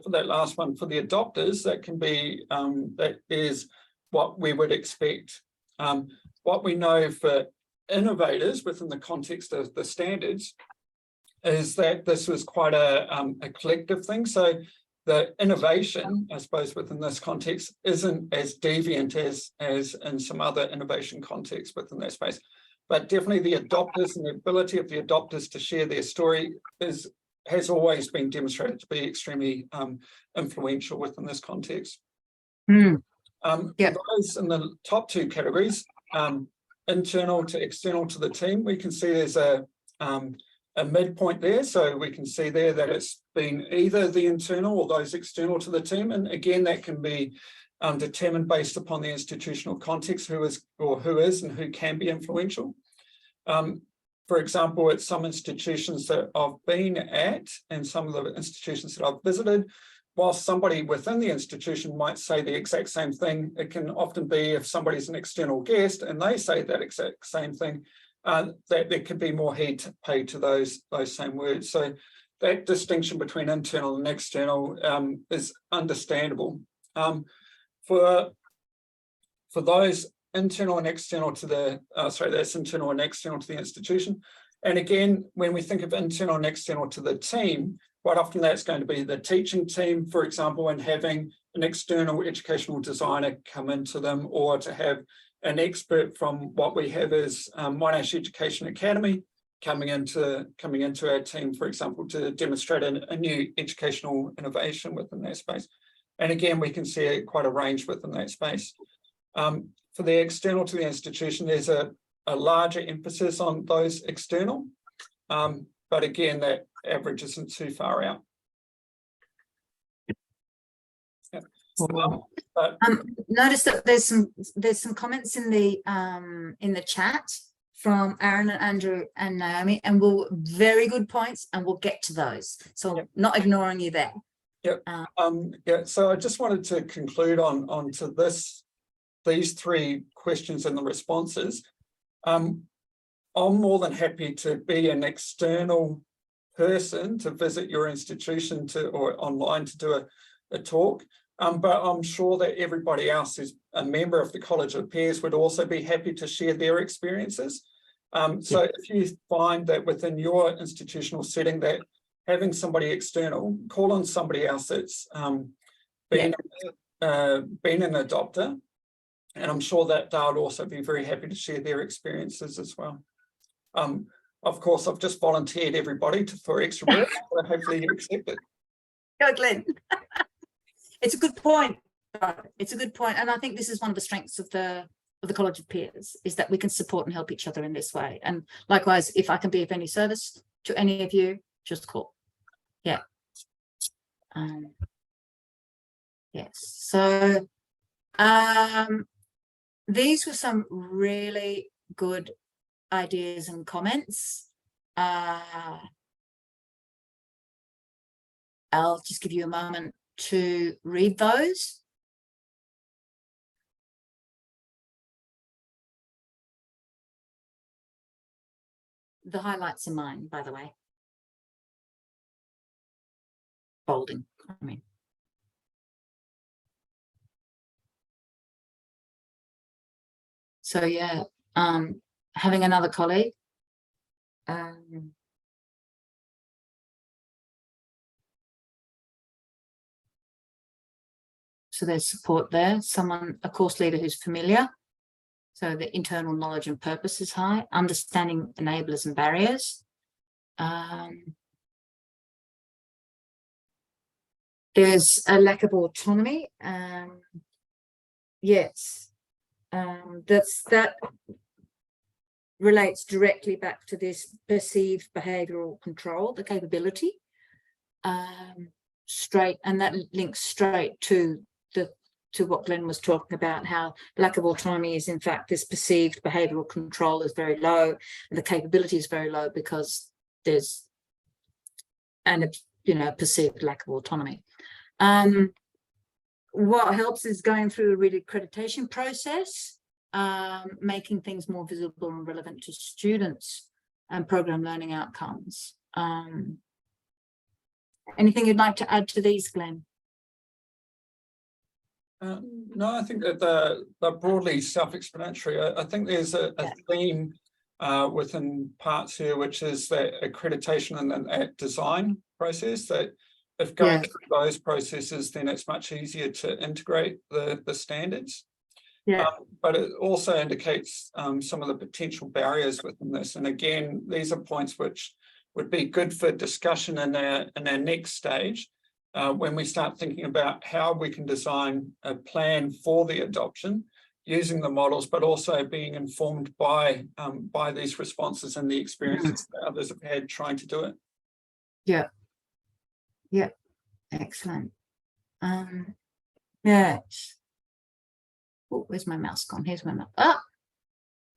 for that last one, for the adopters, that can be, that is what we would expect. What we know for innovators within the context of the standards is that this was quite a collective thing. So the innovation, I suppose, within this context isn't as deviant as in some other innovation contexts within that space. But definitely the adopters and the ability of the adopters to share their story has always been demonstrated to be extremely influential within this context. Yep. Those in the top two categories, internal to external to the team, we can see there's a midpoint there. So we can see there that it's been either the internal or those external to the team. And again, that can be determined based upon the institutional context, who is and who can be influential. For example, at some institutions that I've been at and some of the institutions that I've visited, whilst somebody within the institution might say the exact same thing, it can often be if somebody's an external guest and they say that exact same thing, that there could be more heed paid to those same words. So that distinction between internal and external is understandable. For those internal and external to the, that's internal and external to the institution. And again, when we think of internal and external to the team, quite often that's going to be the teaching team, for example, and having an external educational designer come into them, or to have an expert from what we have as Monash Education Academy coming into our team, for example, to demonstrate a new educational innovation within that space. And again, we can see quite a range within that space. For the external to the institution, there's a larger emphasis on those external, but again, that average isn't too far out. Yep. Notice that there's some comments in the chat from Aaron and Andrew and Naomi, and very good points, and we'll get to those. So yep. Not ignoring you there. Yep. So I just wanted to conclude on to these three questions and the responses. I'm more than happy to be an external person to visit your institution or online to do a talk. But I'm sure that everybody else who's a member of the College of Peers would also be happy to share their experiences. So if you find that within your institutional setting that having somebody external, call on somebody else that's been an adopter, and I'm sure that they'll also be very happy to share their experiences as well. Of course, I've just volunteered everybody for extra work, so hopefully you accept it. Go, Glenn. It's a good point. It's a good point, and I think this is one of the strengths of the College of Peers, is that we can support and help each other in this way. And likewise, if I can be of any service to any of you, just call. Yeah. Yes. So these were some really good ideas and comments. I'll just give you a moment to read those. The highlights are mine, by the way. Bolding, I mean. So yeah, having another colleague. So there's support there. A course leader who's familiar. So the internal knowledge and purpose is high. Understanding enablers and barriers. There's a lack of autonomy. Yes, that relates directly back to this perceived behavioural control, the capability. And that links straight to what Glenn was talking about, how lack of autonomy is in fact this perceived behavioural control is very low and the capability is very low because there's a perceived lack of autonomy. What helps is going through a reaccreditation process, making things more visible and relevant to students and program learning outcomes. Anything you'd like to add to these, Glenn? No, I think that they're broadly self-explanatory. I think there's a theme within parts here, which is that accreditation and that design process, that if going through those processes, then it's much easier to integrate the standards. But it also indicates some of the potential barriers within this. And again, these are points which would be good for discussion in our next stage, when we start thinking about how we can design a plan for the adoption using the models, but also being informed by these responses and the experiences that others have had trying to do it. Yeah, excellent. Yes. Oh, where's my mouse gone? Here's my mouse. Oh,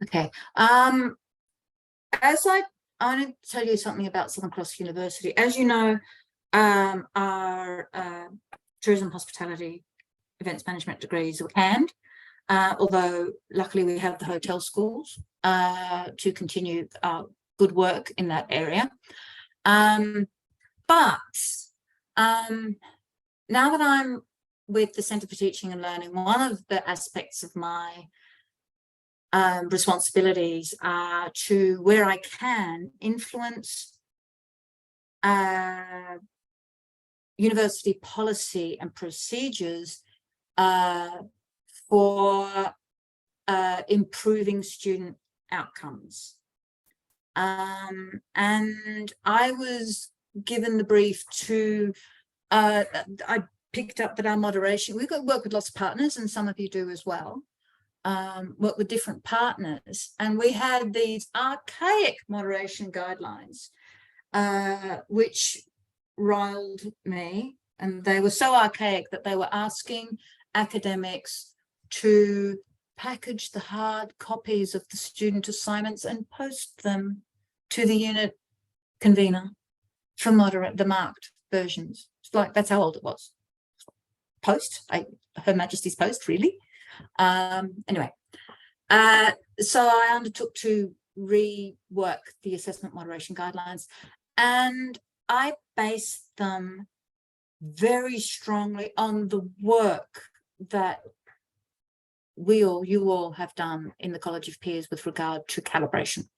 okay. As I want to tell you something about Southern Cross University. As you know, our tourism, hospitality, events management degrees are canned, although luckily we have the hotel schools to continue good work in that area. But now that I'm with the Centre for Teaching and Learning, one of the aspects of my responsibilities are to, where I can, influence university policy and procedures for improving student outcomes. And I was given the brief to, I picked up that our moderation, we've got to work with lots of partners, and some of you do as well, work with different partners. And we had these archaic moderation guidelines, which riled me. And they were so archaic that they were asking academics to package the hard copies of the student assignments and post them to the unit convener from the marked versions. It's like, that's how old it was. Post, Her Majesty's Post, really. Anyway, so I undertook to rework the assessment moderation guidelines, and I based them very strongly on the work that you all have done in the College of Peers with regard to calibration.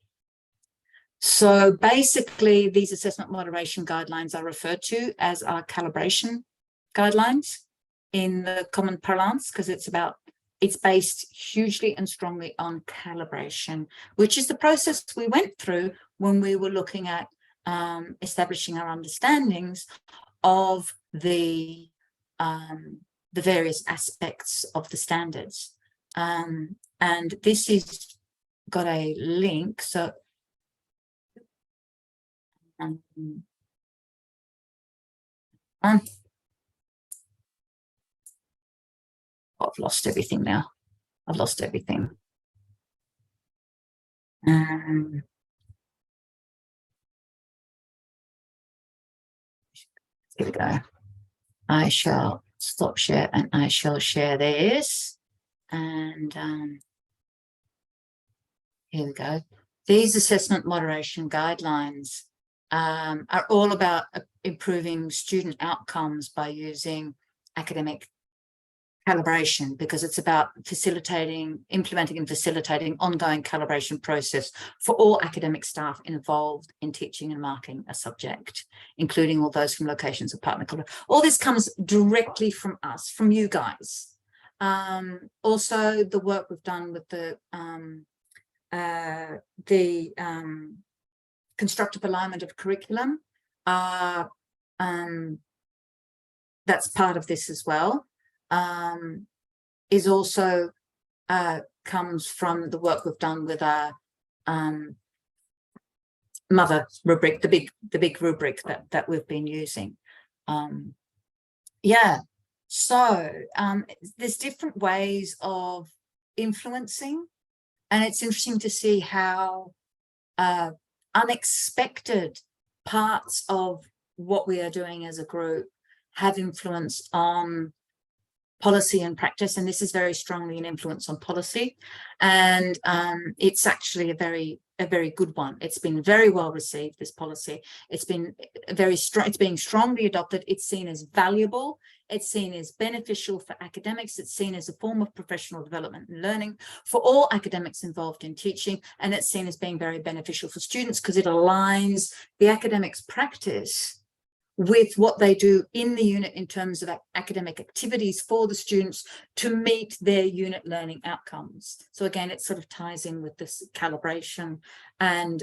So basically, these assessment moderation guidelines are referred to as our calibration guidelines in the common parlance, because it's based hugely and strongly on calibration, which is the process we went through when we were looking at establishing our understandings of the various aspects of the standards. And this is got a link. So I've lost everything now. I've lost everything. Here we go. I shall stop share and I shall share this. And here we go. These assessment moderation guidelines are all about improving student outcomes by using academic calibration, because it's about implementing and facilitating ongoing calibration process for all academic staff involved in teaching and marking a subject, including all those from locations of partner college. All this comes directly from us, from you guys. Also, the work we've done with the constructive alignment of curriculum, that's part of this as well. Is also comes from the work we've done with our mother rubric, the big rubric that we've been using. Yeah, so there's different ways of influencing, and it's interesting to see how unexpected parts of what we are doing as a group have influence on policy and practice, and this is very strongly an influence on policy, and it's actually a very good one. It's been very well received, this policy. It's been very strong, it's being strongly adopted. It's seen as valuable, it's seen as beneficial for academics, it's seen as a form of professional development and learning for all academics involved in teaching, and it's seen as being very beneficial for students because it aligns the academics practice with what they do in the unit in terms of academic activities for the students to meet their unit learning outcomes. So again, it sort of ties in with this calibration and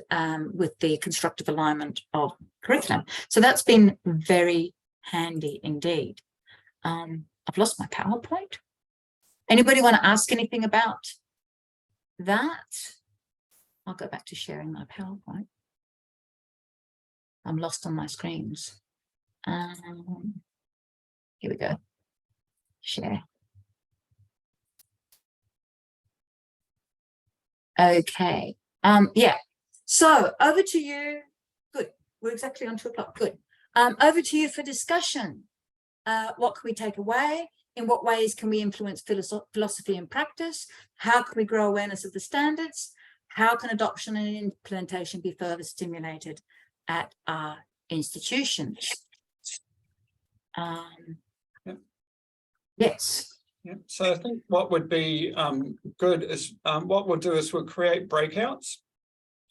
with the constructive alignment of curriculum. So that's been very handy indeed. I've lost my PowerPoint. Anybody want to ask anything about that? I'll go back to sharing my PowerPoint. I'm lost on my screens. Here we go. Share. Okay. Yeah. So over to you. Good. We're exactly on 2 o'clock. Good. Over to you for discussion. What can we take away? In what ways can we influence philosophy and practice? How can we grow awareness of the standards? How can adoption and implementation be further stimulated at our institutions? Yes. Yeah. So I think what would be good is what we'll do is we'll create breakouts,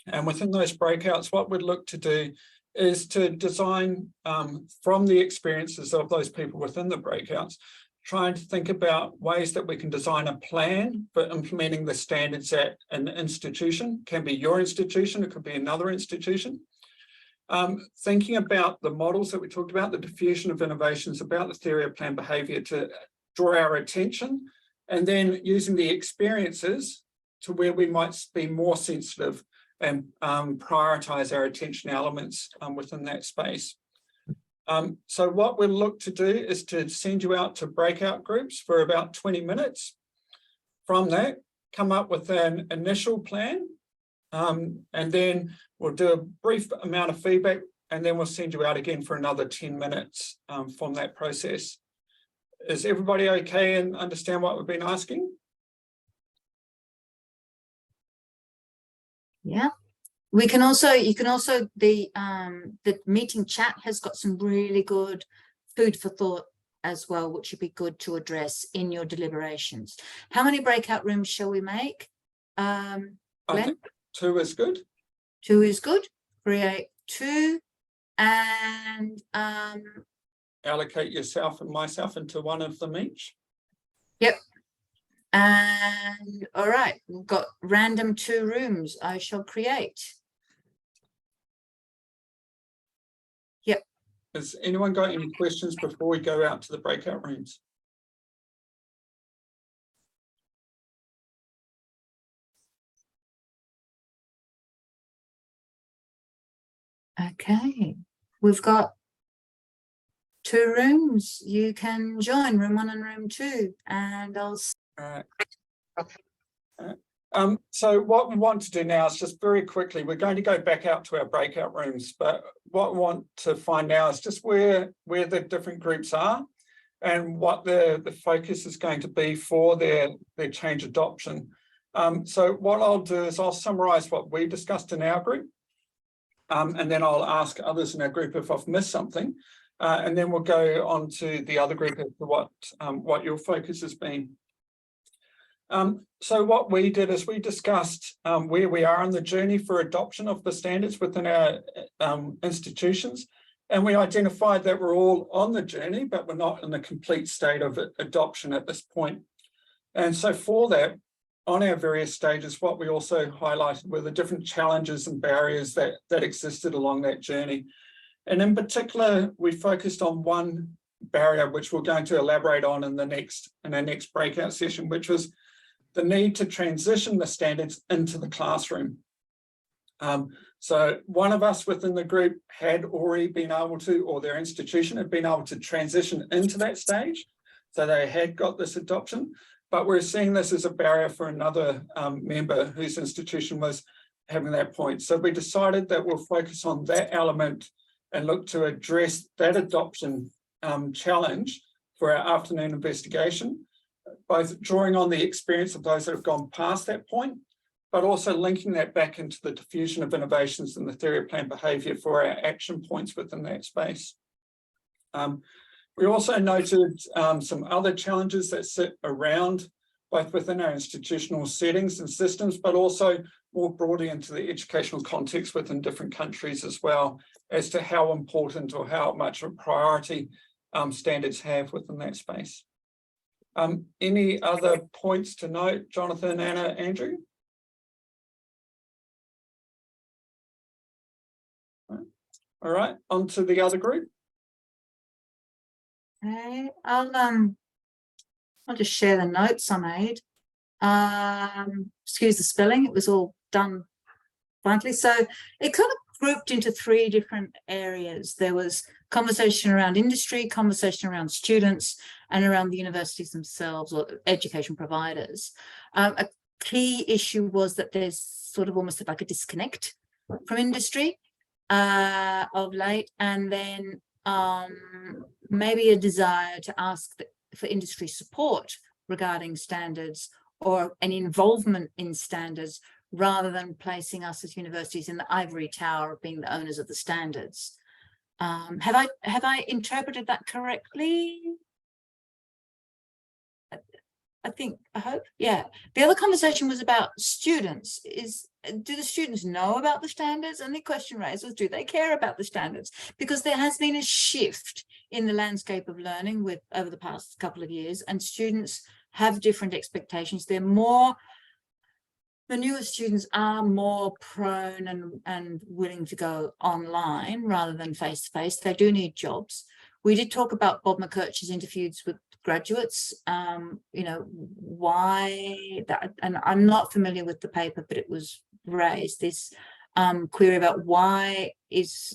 and within those breakouts, what we'd look to do is to design from the experiences of those people within the breakouts, trying to think about ways that we can design a plan for implementing the standards at an institution. Can be your institution, it could be another institution. Thinking about the models that we talked about, the diffusion of innovations, about the theory of planned behaviour to draw our attention, and then using the experiences to where we might be more sensitive and prioritise our attention elements within that space. So what we'll look to do is to send you out to breakout groups for about 20 minutes. From that, come up with an initial plan, and then we'll do a brief amount of feedback, and then we'll send you out again for another 10 minutes from that process. Is everybody okay and understand what we've been asking? Yeah. We can also, you can also, the meeting chat has got some really good food for thought as well, which would be good to address in your deliberations. How many breakout rooms shall we make? I think 2 is good. 2 is good. Create 2 and allocate yourself and myself into one of them each. Yep. And all right, we've got random 2 rooms I shall create. Yep. Has anyone got any questions before we go out to the breakout rooms? Okay, we've got 2 rooms. You can join room 1 and room 2, and I'll. All right. So what we want to do now is just very quickly, we're going to go back out to our breakout rooms, but what we want to find now is just where the different groups are and what the focus is going to be for their change adoption. So what I'll do is I'll summarize what we discussed in our group, and then I'll ask others in our group if I've missed something, and then we'll go on to the other group as to what your focus has been. So what we did is we discussed where we are in the journey for adoption of the standards within our institutions, and we identified that we're all on the journey, but we're not in the complete state of adoption at this point. And so for that, on our various stages, what we also highlighted were the different challenges and barriers that existed along that journey. And in particular, we focused on one barrier, which we're going to elaborate on in our next breakout session, which was the need to transition the standards into the classroom. So one of us within the group had already been able to, or their institution had been able to transition into that stage. So they had got this adoption, but we're seeing this as a barrier for another member whose institution was having that point. So we decided that we'll focus on that element and look to address that adoption challenge for our afternoon investigation, both drawing on the experience of those that have gone past that point, but also linking that back into the diffusion of innovations and the theory of planned behaviour for our action points within that space. We also noted some other challenges that sit around both within our institutional settings and systems, but also more broadly into the educational context within different countries as well, as to how important or how much of a priority standards have within that space. Any other points to note, Jonathan, Anna, Andrew? All right, on to the other group. Okay, I'll just share the notes I made. Excuse the spelling, it was all done blankly. So it kind of grouped into 3 different areas. There was conversation around industry, conversation around students, and around the universities themselves or education providers. A key issue was that there's sort of almost like a disconnect from industry of late, and then maybe a desire to ask for industry support regarding standards or an involvement in standards, rather than placing us as universities in the ivory tower of being the owners of the standards. Have I interpreted that correctly? I hope, yeah. The other conversation was about students. Do the students know about the standards? And the question raised was, do they care about the standards? Because there has been a shift in the landscape of learning over the past couple of years, and students have different expectations. The newer students are more prone and willing to go online rather than face-to-face. They do need jobs. We did talk about Bob McKirch's interviews with graduates, you know, why that, and I'm not familiar with the paper, but it was raised, this query about why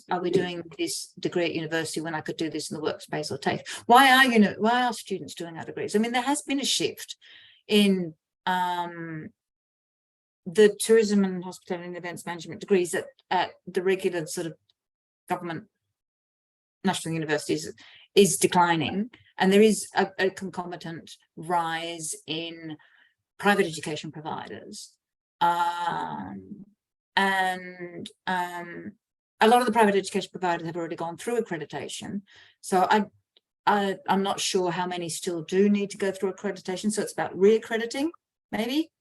are we doing this degree at university when I could do this in the workspace or TAFE? Why are students doing our degrees? I mean, there has been a shift in the tourism and hospitality and events management degrees at the regular sort of government national universities is declining, and there is a concomitant rise in private education providers, and a lot of the private education providers have already gone through accreditation, so I'm not sure how many still do need to go through accreditation, so it's about re-accrediting maybe.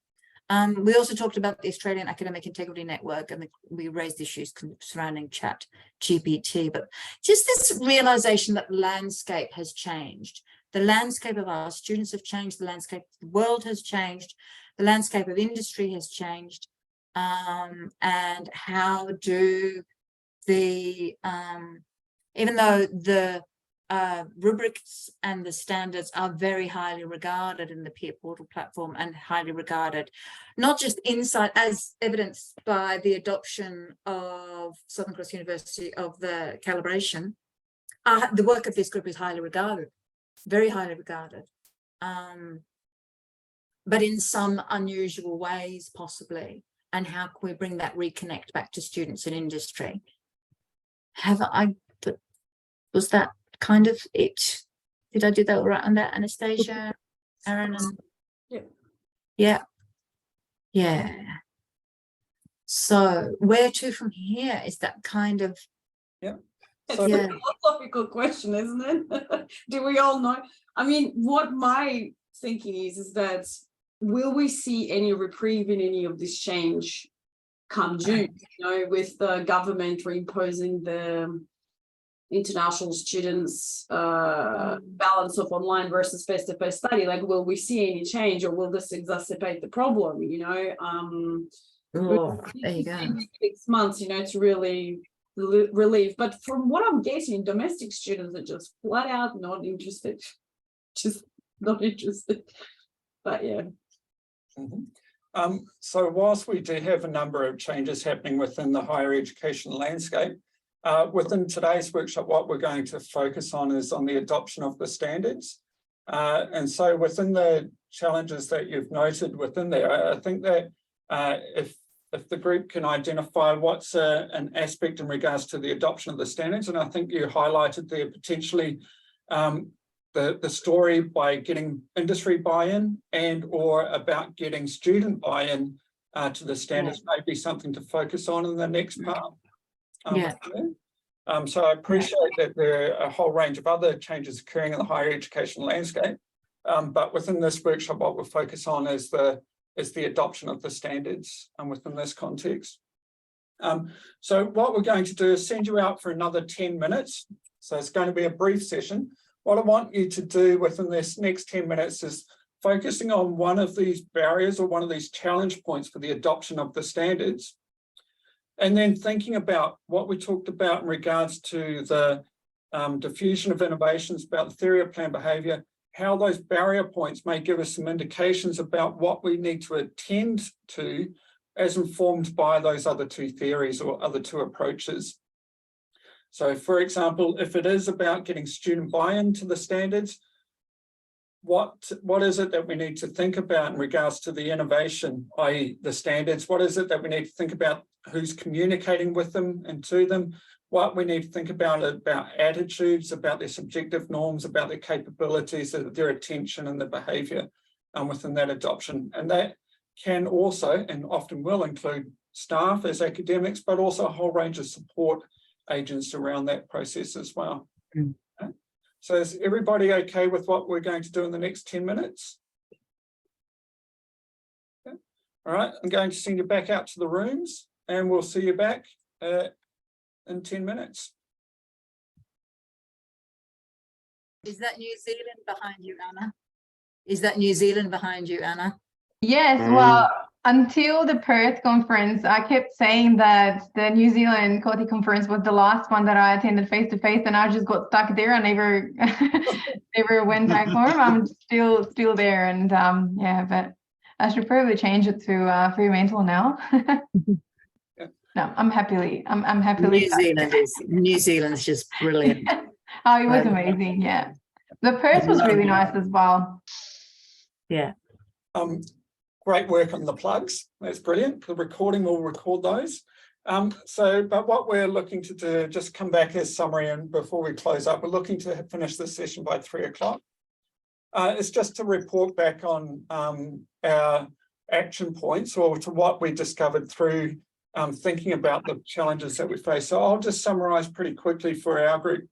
We also talked about the Australian Academic Integrity Network, and we raised issues surrounding chat GPT, but just this realization that the landscape has changed. The landscape of our students have changed, the landscape of the world has changed, the landscape of industry has changed, and how do the, even though the rubrics and the standards are very highly regarded in the peer portal platform and highly regarded, not just inside, as evidenced by the adoption of Southern Cross University of the calibration, the work of this group is highly regarded, very highly regarded, but in some unusual ways possibly, and how can we bring that reconnect back to students and industry? Was that kind of it? Did I do that all right on that, Anastasia, Aaron? And yeah. So where to from here? Is that kind of it's a philosophical question, isn't it? Do we all know? I mean, what my thinking is that will we see any reprieve in any of this change come June, you know, with the government reimposing the international students balance of online versus face-to-face study? Like, will we see any change, or will this exacerbate the problem, you know? there you go. 6 months, you know, to really relieve. But from what I'm getting, domestic students are just flat out not interested, just not interested. But yeah. So whilst we do have a number of changes happening within the higher education landscape, within today's workshop, what we're going to focus on is on the adoption of the standards. And so within the challenges that you've noted within there, I think that if if the group can identify what's an aspect in regards to the adoption of the standards, and I think you highlighted there potentially the story by getting industry buy-in and or about getting student buy-in to the standards may be something to focus on in the next part. So I appreciate that there are a whole range of other changes occurring in the higher education landscape, but within this workshop, what we'll focus on is the adoption of the standards within this context. So what we're going to do is send you out for another 10 minutes. So it's going to be a brief session. What I want you to do within this next 10 minutes is focusing on one of these barriers or one of these challenge points for the adoption of the standards. And then thinking about what we talked about in regards to the diffusion of innovations, about the theory of planned behaviour, how those barrier points may give us some indications about what we need to attend to as informed by those other two theories or other two approaches. So for example, if it is about getting student buy-in to the standards, what is it that we need to think about in regards to the innovation, i.e. the standards? What is it that we need to think about who's communicating with them and to them? What we need to think about attitudes, about their subjective norms, about their capabilities, their attention and their behaviour within that adoption. And that can also, and often will, include staff as academics, but also a whole range of support agents around that process as well. Okay. So is everybody okay with what we're going to do in the next 10 minutes? Okay. All right, I'm going to send you back out to the rooms and we'll see you back in 10 minutes. Is that New Zealand behind you, Anna? Is that New Zealand behind you, Anna? Yes, well, until the Perth conference, I kept saying that the New Zealand Coty conference was the last one that I attended face-to-face, and I just got stuck there. I never never went back home. I'm still there, and yeah, but I should probably change it to Fremantle now. No, I'm happily. New Zealand's just brilliant. Oh, it was amazing. Yeah, the Perth was really nice as well. Yeah. Great work on the plugs. That's brilliant. The recording will record those. But what we're looking to do, just come back as summary, and before we close up, we're looking to finish this session by 3 o'clock. It's just to report back on our action points, or to what we discovered through thinking about the challenges that we face. So I'll just summarize pretty quickly for our group.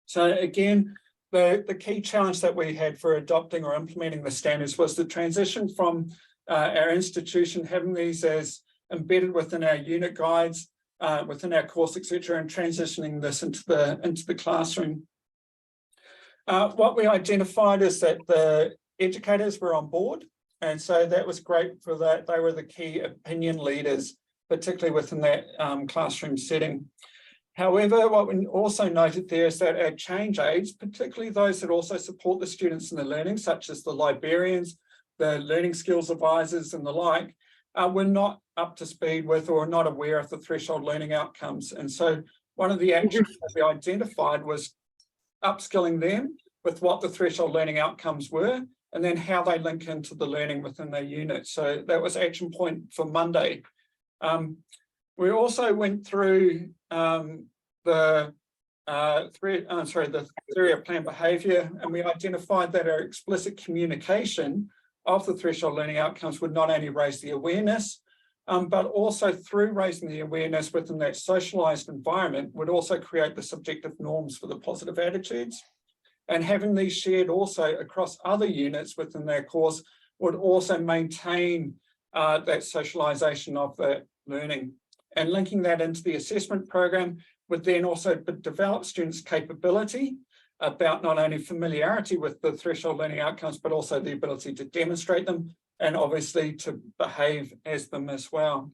So again, the key challenge that we had for adopting or implementing the standards was the transition from our institution having these as embedded within our unit guides, within our course, etc., and transitioning this into the classroom. What we identified is that the educators were on board, and so that was great for that. They were the key opinion leaders, particularly within that classroom setting. However, what we also noted there is that our change aids, particularly those that also support the students in the learning, such as the librarians, the learning skills advisors and the like, were not up to speed with or not aware of the threshold learning outcomes. And so one of the actions that we identified was upskilling them with what the threshold learning outcomes were, and then how they link into the learning within their unit. So that was action point for Monday. We also went through the theory of planned behaviour, and we identified that our explicit communication of the threshold learning outcomes would not only raise the awareness, but also through raising the awareness within that socialised environment would also create the subjective norms for the positive attitudes. And having these shared also across other units within their course would also maintain that socialisation of that learning. And linking that into the assessment program would then also develop students' capability about not only familiarity with the threshold learning outcomes, but also the ability to demonstrate them and obviously to behave as them as well.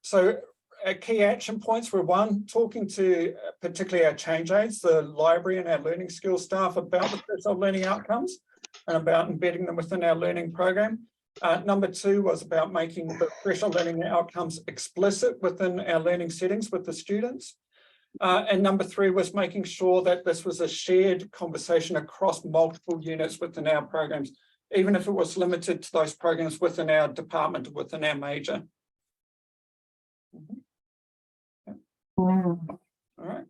So our key action points were: one, talking to particularly our change aids, the library and our learning skills staff about the threshold learning outcomes and about embedding them within our learning program. Number two was about making the threshold learning outcomes explicit within our learning settings with the students. And number three was making sure that this was a shared conversation across multiple units within our programs. even if it was limited to those programs within our department, within our major. All right,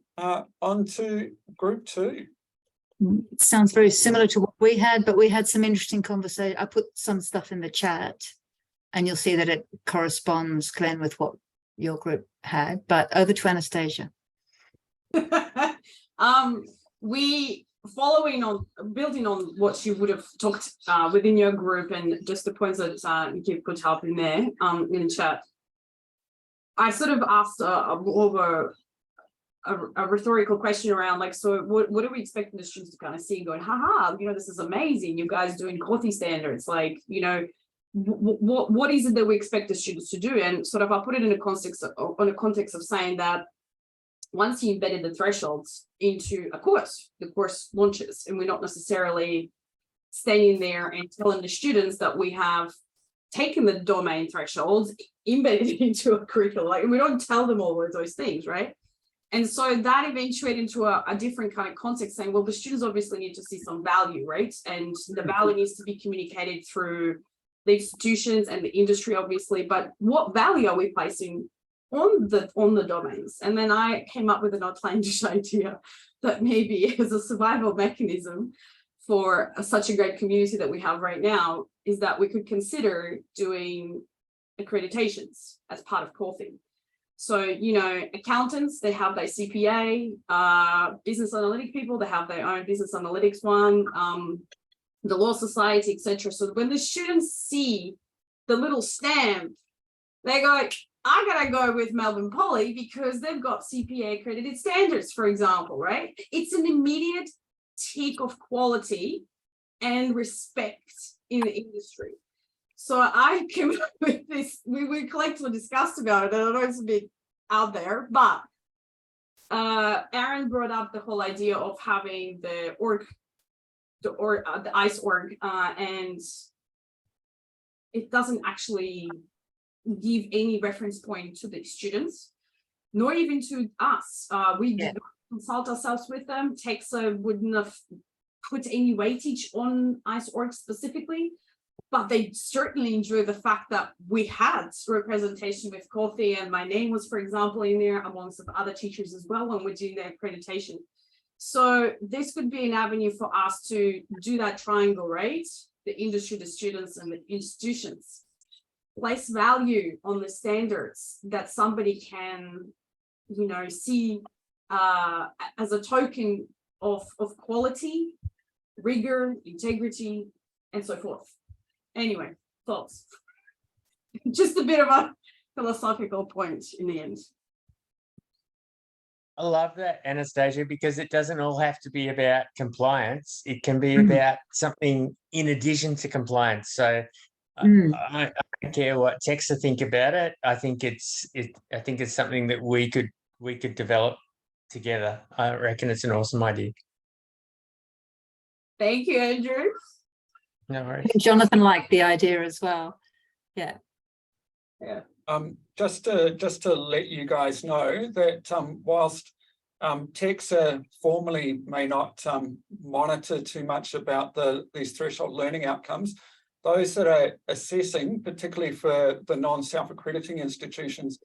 on to group 2. It sounds very similar to what we had, but we had some interesting conversation. I put some stuff in the chat and you'll see that it corresponds, Glenn, with what your group had, but over to Anastasia. We building on what you would have talked within your group and just the points that you've put up in there in the chat. I sort of asked over a rhetorical question around like, so what are we expecting the students to kind of see going, haha, you know, this is amazing, you guys doing CORTI standards, like, you know, what is it that we expect the students to do? And sort of I put it in a context of saying that once you embedded the thresholds into a course, the course launches, and we're not necessarily standing there and telling the students that we have taken the domain thresholds, embedded into a curriculum, like we don't tell them all of those things, right? And so that eventuated into a different kind of context, saying, well, the students obviously need to see some value, right? And the value needs to be communicated through the institutions and the industry, obviously, but what value are we placing on the domains? And then I came up with an outlandish idea that maybe as a survival mechanism for such a great community that we have right now is that we could consider doing accreditations as part of CORTI. So, you know, accountants, they have their CPA, business analytic people, they have their own business analytics one, the law society, etc. So when the students see the little stamp, they go, I gotta go with Melbourne Poly because they've got CPA accredited standards, for example, right? It's an immediate tick of quality and respect in the industry. So I came up with this, we collectively discussed about it, and I know it's a bit out there, but Aaron brought up the whole idea of having the ICE org, and it doesn't actually give any reference point to the students, nor even to us. We did not consult ourselves with them. TEXA wouldn't have put any weightage on ICE org specifically, but they certainly enjoy the fact that we had representation with CORTI, and my name was, for example, in there amongst other teachers as well when we're doing their accreditation. So this could be an avenue for us to do that triangle, right? The industry, the students, and the institutions. Place value on the standards that somebody can, you know, see as a token of quality, rigor, integrity, and so forth. Anyway, thoughts. Just a bit of a philosophical point in the end. I love that, Anastasia, because it doesn't all have to be about compliance. It can be about something in addition to compliance. So I don't care what TEXA think about it. I think it's something that we could develop together. I reckon it's an awesome idea. Thank you, Andrew. No worries. Jonathan liked the idea as well. Yeah. Just to let you guys know that whilst TEXA formally may not monitor too much about these threshold learning outcomes, those that are assessing, particularly for the non-self-accrediting institutions,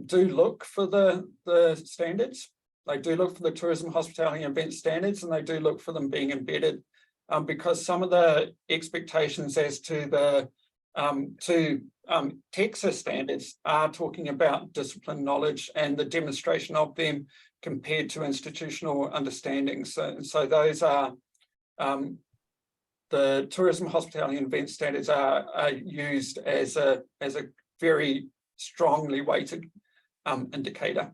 do look for the standards. They do look for the tourism, hospitality, and event standards, and they do look for them being embedded, because some of the expectations as to the TEXA standards are talking about discipline knowledge and the demonstration of them compared to institutional understanding. So those are the tourism, hospitality, and event standards are used as a very strongly weighted indicator.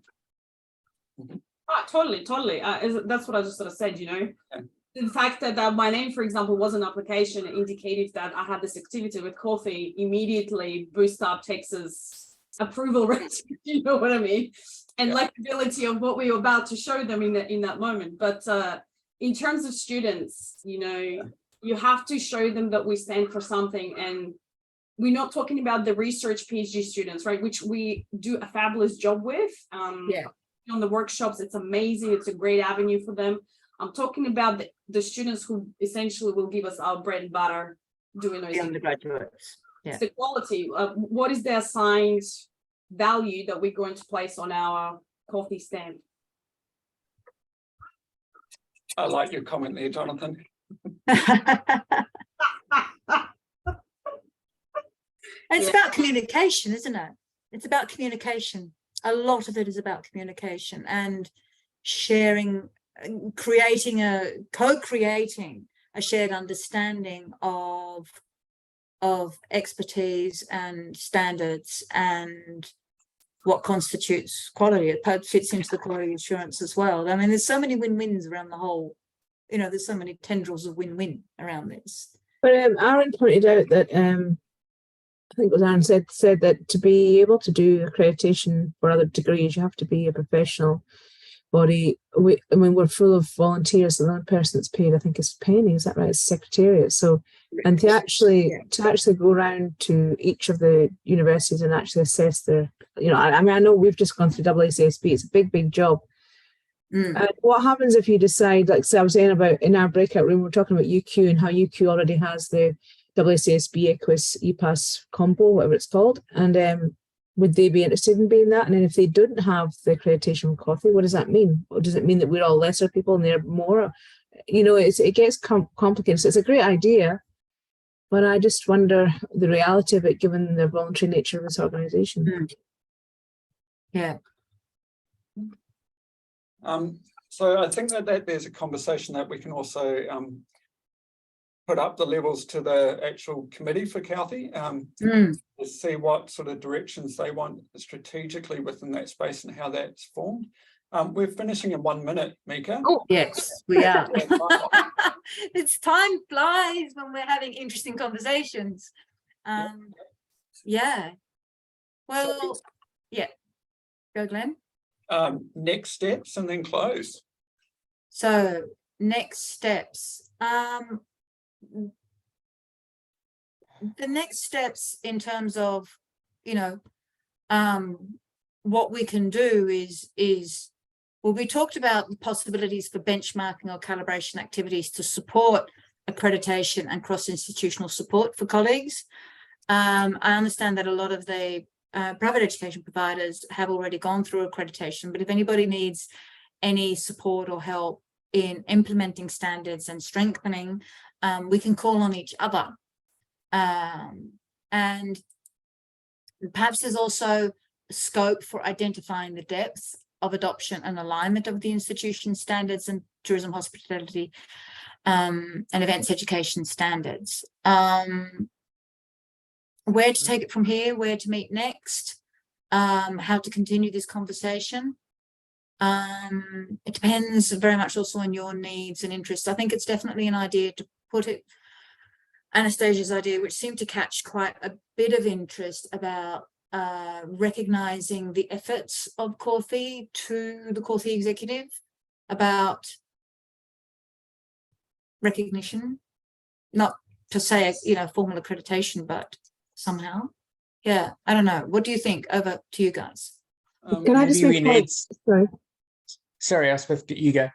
Oh, totally. That's what I just sort of said, you know. Yeah. The fact that my name, for example, was an application indicated that I had this activity with CORTI immediately boost up TEXA's approval rate, you know what I mean? And likability of what we were about to show them in that moment. But in terms of students, you know, you have to show them that we stand for something. And we're not talking about the research PhD students, right? Which we do a fabulous job with. On the workshops, it's amazing. It's a great avenue for them. I'm talking about the students who essentially will give us our bread and butter doing those The undergraduates. Yeah. It's the quality. What is the assigned value that we're going to place on our coffee stand? I like your comment there, Jonathan. It's Yeah. about communication, isn't it? It's about communication. A lot of it is about communication and sharing, co-creating a shared understanding of expertise and standards and what constitutes quality. It fits into the quality assurance as well. I mean, there's so many win-wins around the whole, there's so many tendrils of win-win around this. But Aaron pointed out that I think it was Aaron said that to be able to do accreditation for other degrees, you have to be a professional body. We're full of volunteers. The only person that's paid, I think, is Penny. Is that right? It's Secretariat. So, and to actually go around to each of the universities and actually assess their, I know we've just gone through AACSB. It's a big job. And what happens if you decide, like I was saying about in our breakout room, we're talking about UQ and how UQ already has the AACSB EQUIS EPAS combo, whatever it's called, and would they be interested in being that? And then if they didn't have the accreditation from coffee, what does that mean? Or does it mean that we're all lesser people and they're more? It gets complicated. So it's a great idea, but I just wonder the reality of it given the voluntary nature of this organisation. Yeah. So I think that there's a conversation that we can also put up the levels to the actual committee for Calthy to see what sort of directions they want strategically within that space and how that's formed. We're finishing in 1 minute, Mika. Oh, yes, we are. It's time flies when we're having interesting conversations. Yeah. Well, yeah. Go, Glenn. Next steps and then close. So next steps. The next steps in terms of, what we can do is we talked about the possibilities for benchmarking or calibration activities to support accreditation and cross-institutional support for colleagues. I understand that a lot of the private education providers have already gone through accreditation, but if anybody needs any support or help in implementing standards and strengthening, we can call on each other. And perhaps there's also scope for identifying the depth of adoption and alignment of the institution standards and tourism hospitality and events education standards. Where to take it from here, where to meet next, how to continue this conversation. It depends very much also on your needs and interests. I think it's definitely an idea to put it, Anastasia's idea, which seemed to catch quite a bit of interest about recognising the efforts of Corthy to the Corthy executive about recognition, not to say, formal accreditation, but somehow. Yeah, I don't know. What do you think? Over to you guys. Can I just make Sorry, I suppose you go.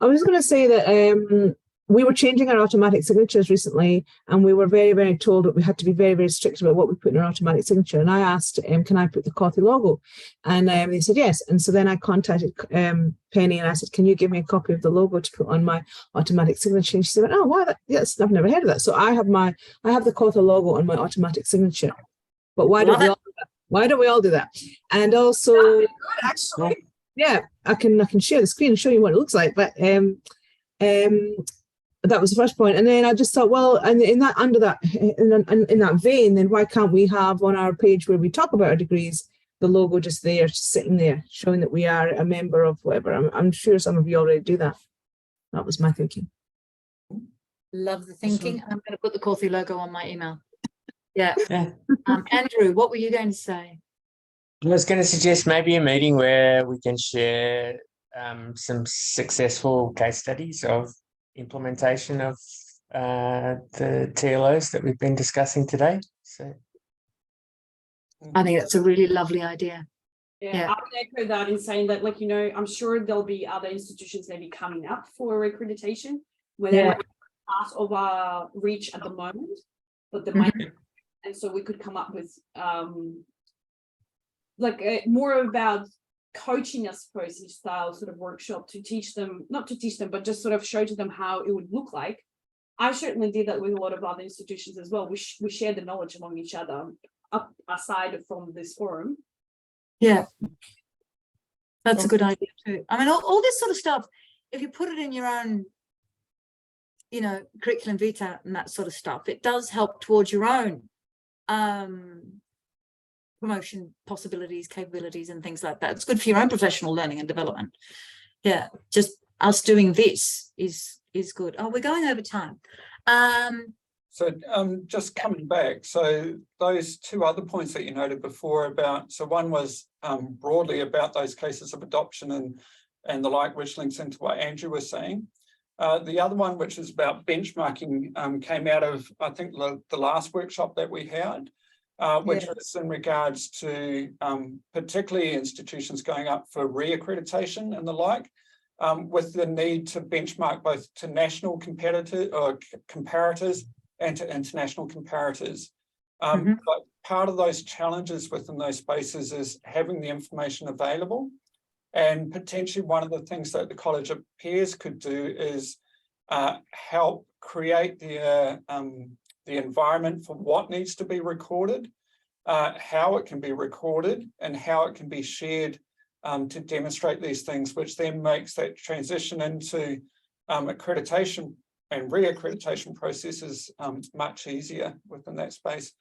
I was going to say that we were changing our automatic signatures recently, and we were very, very told that we had to be very, very strict about what we put in our automatic signature. And I asked, can I put the Corthy logo? And they said yes. And so then I contacted Penny and I said, can you give me a copy of the logo to put on my automatic signature? And she said, oh, wow, yes, I've never heard of that. So I have the Corthy logo on my automatic signature. But why don't we all do that? Why don't we all do that? And also, Actually, yeah, I can share the screen and show you what it looks like. But that was the first point. And then I just thought, well, and in that vein, then why can't we have on our page where we talk about our degrees, the logo just there, sitting there, showing that we are a member of whatever. I'm sure some of you already do that. That was my thinking. Love the thinking. I'm going to put the Corthy logo on my email. Yeah. Yeah. Andrew, what were you going to say? I was going to suggest maybe a meeting where we can share some successful case studies of implementation of the TLOs that we've been discussing today. So I think that's a really lovely idea. yeah, I would echo that in saying that, I'm sure there'll be other institutions maybe coming up for accreditation where they might out of our reach at the moment, but there might, and so we could come up with more about coaching, I suppose, style sort of workshop to teach them, not to teach them, but just sort of show to them how it would look like. I certainly did that with a lot of other institutions as well. We share the knowledge among each other aside from this forum. Yeah, that's a good idea too. I mean, all this sort of stuff, if you put it in your own, you know, curriculum vitae and that sort of stuff, it does help towards your own promotion possibilities, capabilities, and things like that. It's good for your own professional learning and development. Yeah, just us doing this is good. Oh, we're going over time. So just coming back, so those two other points that you noted before about, so one was broadly about those cases of adoption and the like, which links into what Andrew was saying. The other one, which is about benchmarking, came out of, I think, the last workshop that we had, which was in regards to particularly institutions going up for re-accreditation and the like, with the need to benchmark both to national comparators and to international comparators. But part of those challenges within those spaces is having the information available. And potentially one of the things that the College of Peers could do is help create the environment for what needs to be recorded, how it can be recorded, and how it can be shared to demonstrate these things, which then makes that transition into accreditation and re-accreditation processes much easier within that space.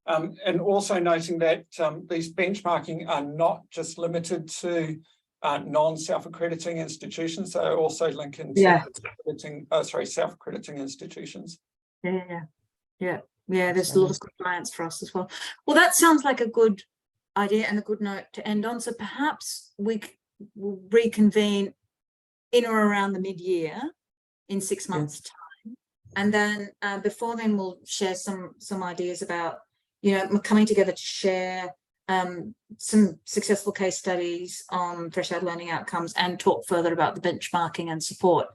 And also noting that these benchmarking are not just limited to non-self-accrediting institutions, they also link into self-accrediting institutions. Yeah, there's a lot of compliance for us as well. Well, that sounds like a good idea and a good note to end on. So perhaps we will reconvene in or around the mid-year in 6 months' time, and then before then we'll share some ideas about, you know, coming together to share some successful case studies on fresh ed learning outcomes and talk further about the benchmarking and support.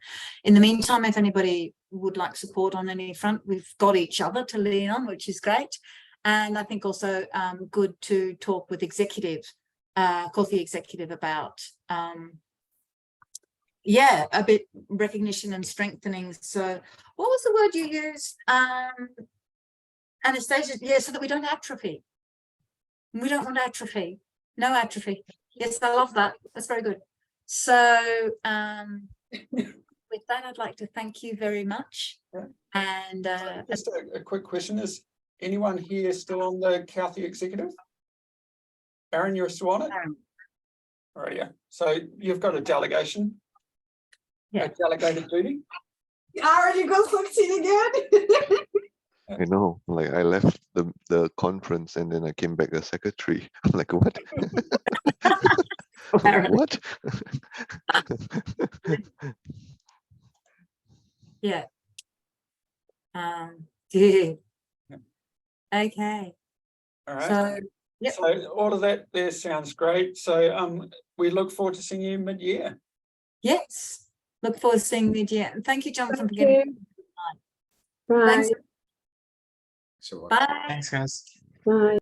In the meantime, if anybody would like support on any front, we've got each other to lean on, which is great. And I think also good to talk with executive, Coffee executive about a bit recognition and strengthening. So what was the word you used? Anastasia, so that we don't atrophy. We don't want atrophy. No atrophy. Yes, I love that. That's very good. So with that, I'd like to thank you very much. And just a quick question, is anyone here still on the Calthy executive? Aaron, you're still on it? All right, yeah. So you've got a delegation. A delegated duty. Aaron, you got succeed again. I know, like I left the conference and then I came back as secretary. I'm like, what? What? Yeah. Good. Okay. All right. So, yep. So all of that there sounds great. So we look forward to seeing you mid-year. Yes. Look forward to seeing you mid-year. And thank you, Jonathan, for getting. Bye. Thanks. Bye. Thanks, guys. Bye.